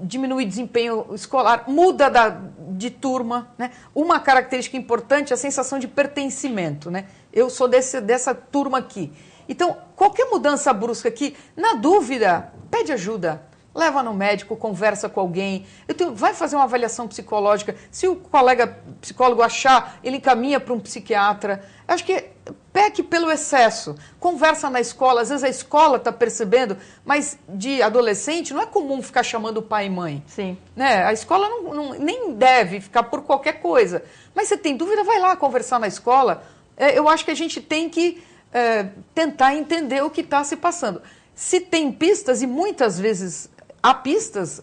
diminui desempenho escolar, muda de turma, né? Uma característica importante é a sensação de pertencimento, né? Eu sou dessa turma aqui. Então, qualquer mudança brusca aqui, na dúvida, pede ajuda, leva no médico, conversa com alguém, vai fazer uma avaliação psicológica, se o colega psicólogo achar, ele encaminha para um psiquiatra. Acho que peque pelo excesso, conversa na escola, às vezes a escola está percebendo, mas de adolescente não é comum ficar chamando pai e mãe. Sim. Né? A escola nem deve ficar por qualquer coisa, mas você tem dúvida, vai lá conversar na escola. Eu acho que a gente tem que tentar entender o que está se passando. Se tem pistas, e muitas vezes há pistas,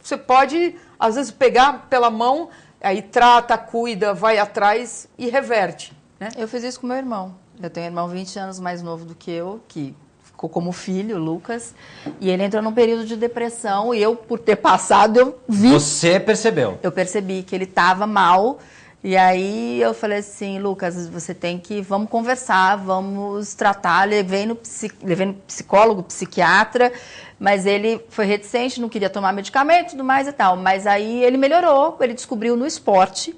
você pode, às vezes, pegar pela mão, aí trata, cuida, vai atrás e reverte. Né? Eu fiz isso com meu irmão. Eu tenho um irmão 20 anos mais novo do que eu, que ficou como filho, Lucas, e ele entrou num período de depressão, e eu, por ter passado, eu vi... Você percebeu? Eu percebi que ele estava mal, e aí eu falei assim, Lucas, você tem que... Vamos conversar, vamos tratar. Levei no psicólogo, psiquiatra, mas ele foi reticente, não queria tomar medicamento e tudo mais e tal. Mas aí ele melhorou, ele descobriu no esporte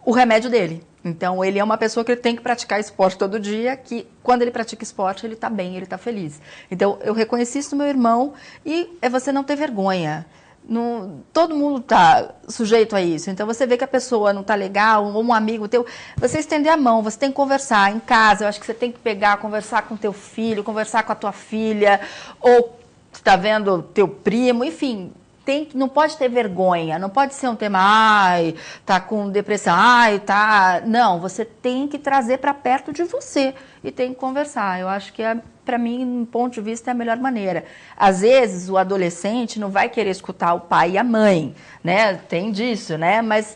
o remédio dele. Então, ele é uma pessoa que ele tem que praticar esporte todo dia, que quando ele pratica esporte, ele está bem, ele está feliz. Então, eu reconheci isso no meu irmão e é você não ter vergonha. Todo mundo está sujeito a isso. Então, você vê que a pessoa não está legal, ou um amigo teu, você estender a mão, você tem que conversar em casa. Eu acho que você tem que pegar, conversar com teu filho, conversar com a tua filha, ou está vendo teu primo, enfim... não pode ter vergonha, não pode ser um tema, ai, tá com depressão, ai, tá... Não, você tem que trazer para perto de você e tem que conversar. Eu acho que, para mim, no ponto de vista, é a melhor maneira. Às vezes, o adolescente não vai querer escutar o pai e a mãe, né? Tem disso, né? Mas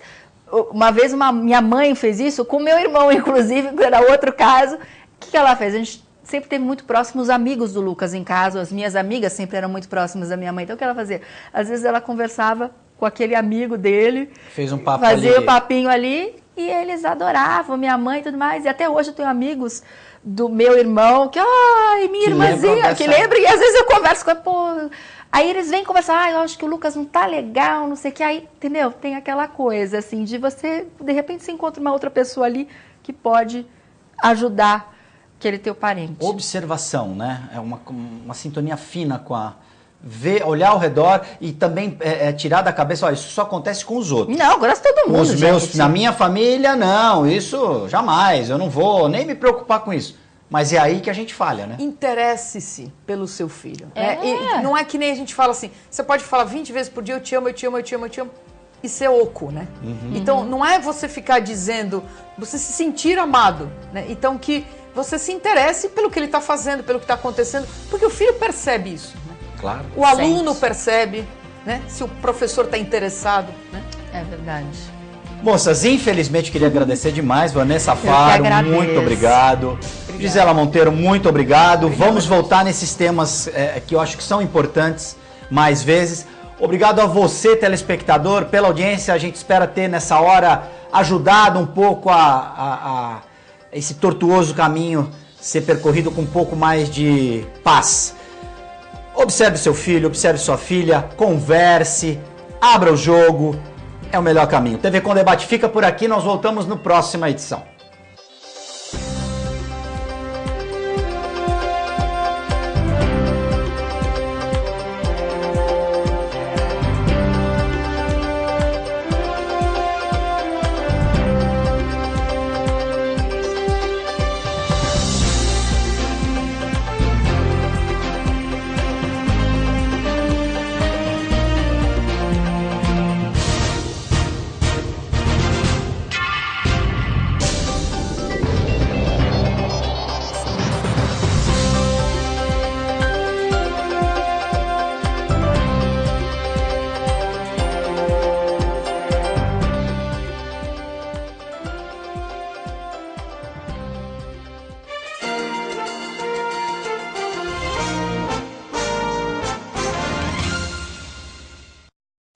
uma vez minha mãe fez isso com meu irmão, inclusive, que era outro caso. O que ela fez? A gente sempre teve muito próximos amigos do Lucas em casa, as minhas amigas sempre eram muito próximas da minha mãe. Então, o que ela fazia? Às vezes ela conversava com aquele amigo dele, fez um papo fazia ali. o papinho ali, e eles adoravam, minha mãe e tudo mais. E até hoje eu tenho amigos do meu irmão, que, ai, minha irmãzinha, que lembra, e às vezes eu converso com ela, pô... Aí eles vêm conversar, eu acho que o Lucas não tá legal, não sei o que, aí, entendeu? Tem aquela coisa, assim, de você, de repente, você encontra uma outra pessoa ali que pode ajudar aquele teu parente. Observação, né? É uma sintonia fina com a... olhar ao redor e também tirar da cabeça, olha, isso só acontece com os outros. Não, agora todo mundo. Os meus, na minha família, não, isso jamais, eu não vou nem me preocupar com isso. Mas é aí que a gente falha, né? Interesse-se pelo seu filho. E não é que nem a gente fala assim, você pode falar 20 vezes por dia, eu te amo, eu te amo, eu te amo, eu te amo. E ser oco, né? Uhum. Então, não é você ficar dizendo, você se sentir amado, né? Então, que você se interesse pelo que ele está fazendo, pelo que está acontecendo, porque o filho percebe isso, né? Claro. O aluno percebe, né? Se o professor está interessado, né? É verdade. Moças, infelizmente queria agradecer demais, Vanessa Faro, muito obrigado. Gisela Monteiro, muito obrigado. Vamos voltar nesses temas que eu acho que são importantes mais vezes. Obrigado a você, telespectador, pela audiência. A gente espera ter nessa hora ajudado um pouco a esse tortuoso caminho ser percorrido com um pouco mais de paz. Observe seu filho, observe sua filha, converse, abra o jogo, é o melhor caminho. TV Com Debate fica por aqui, nós voltamos na próxima edição.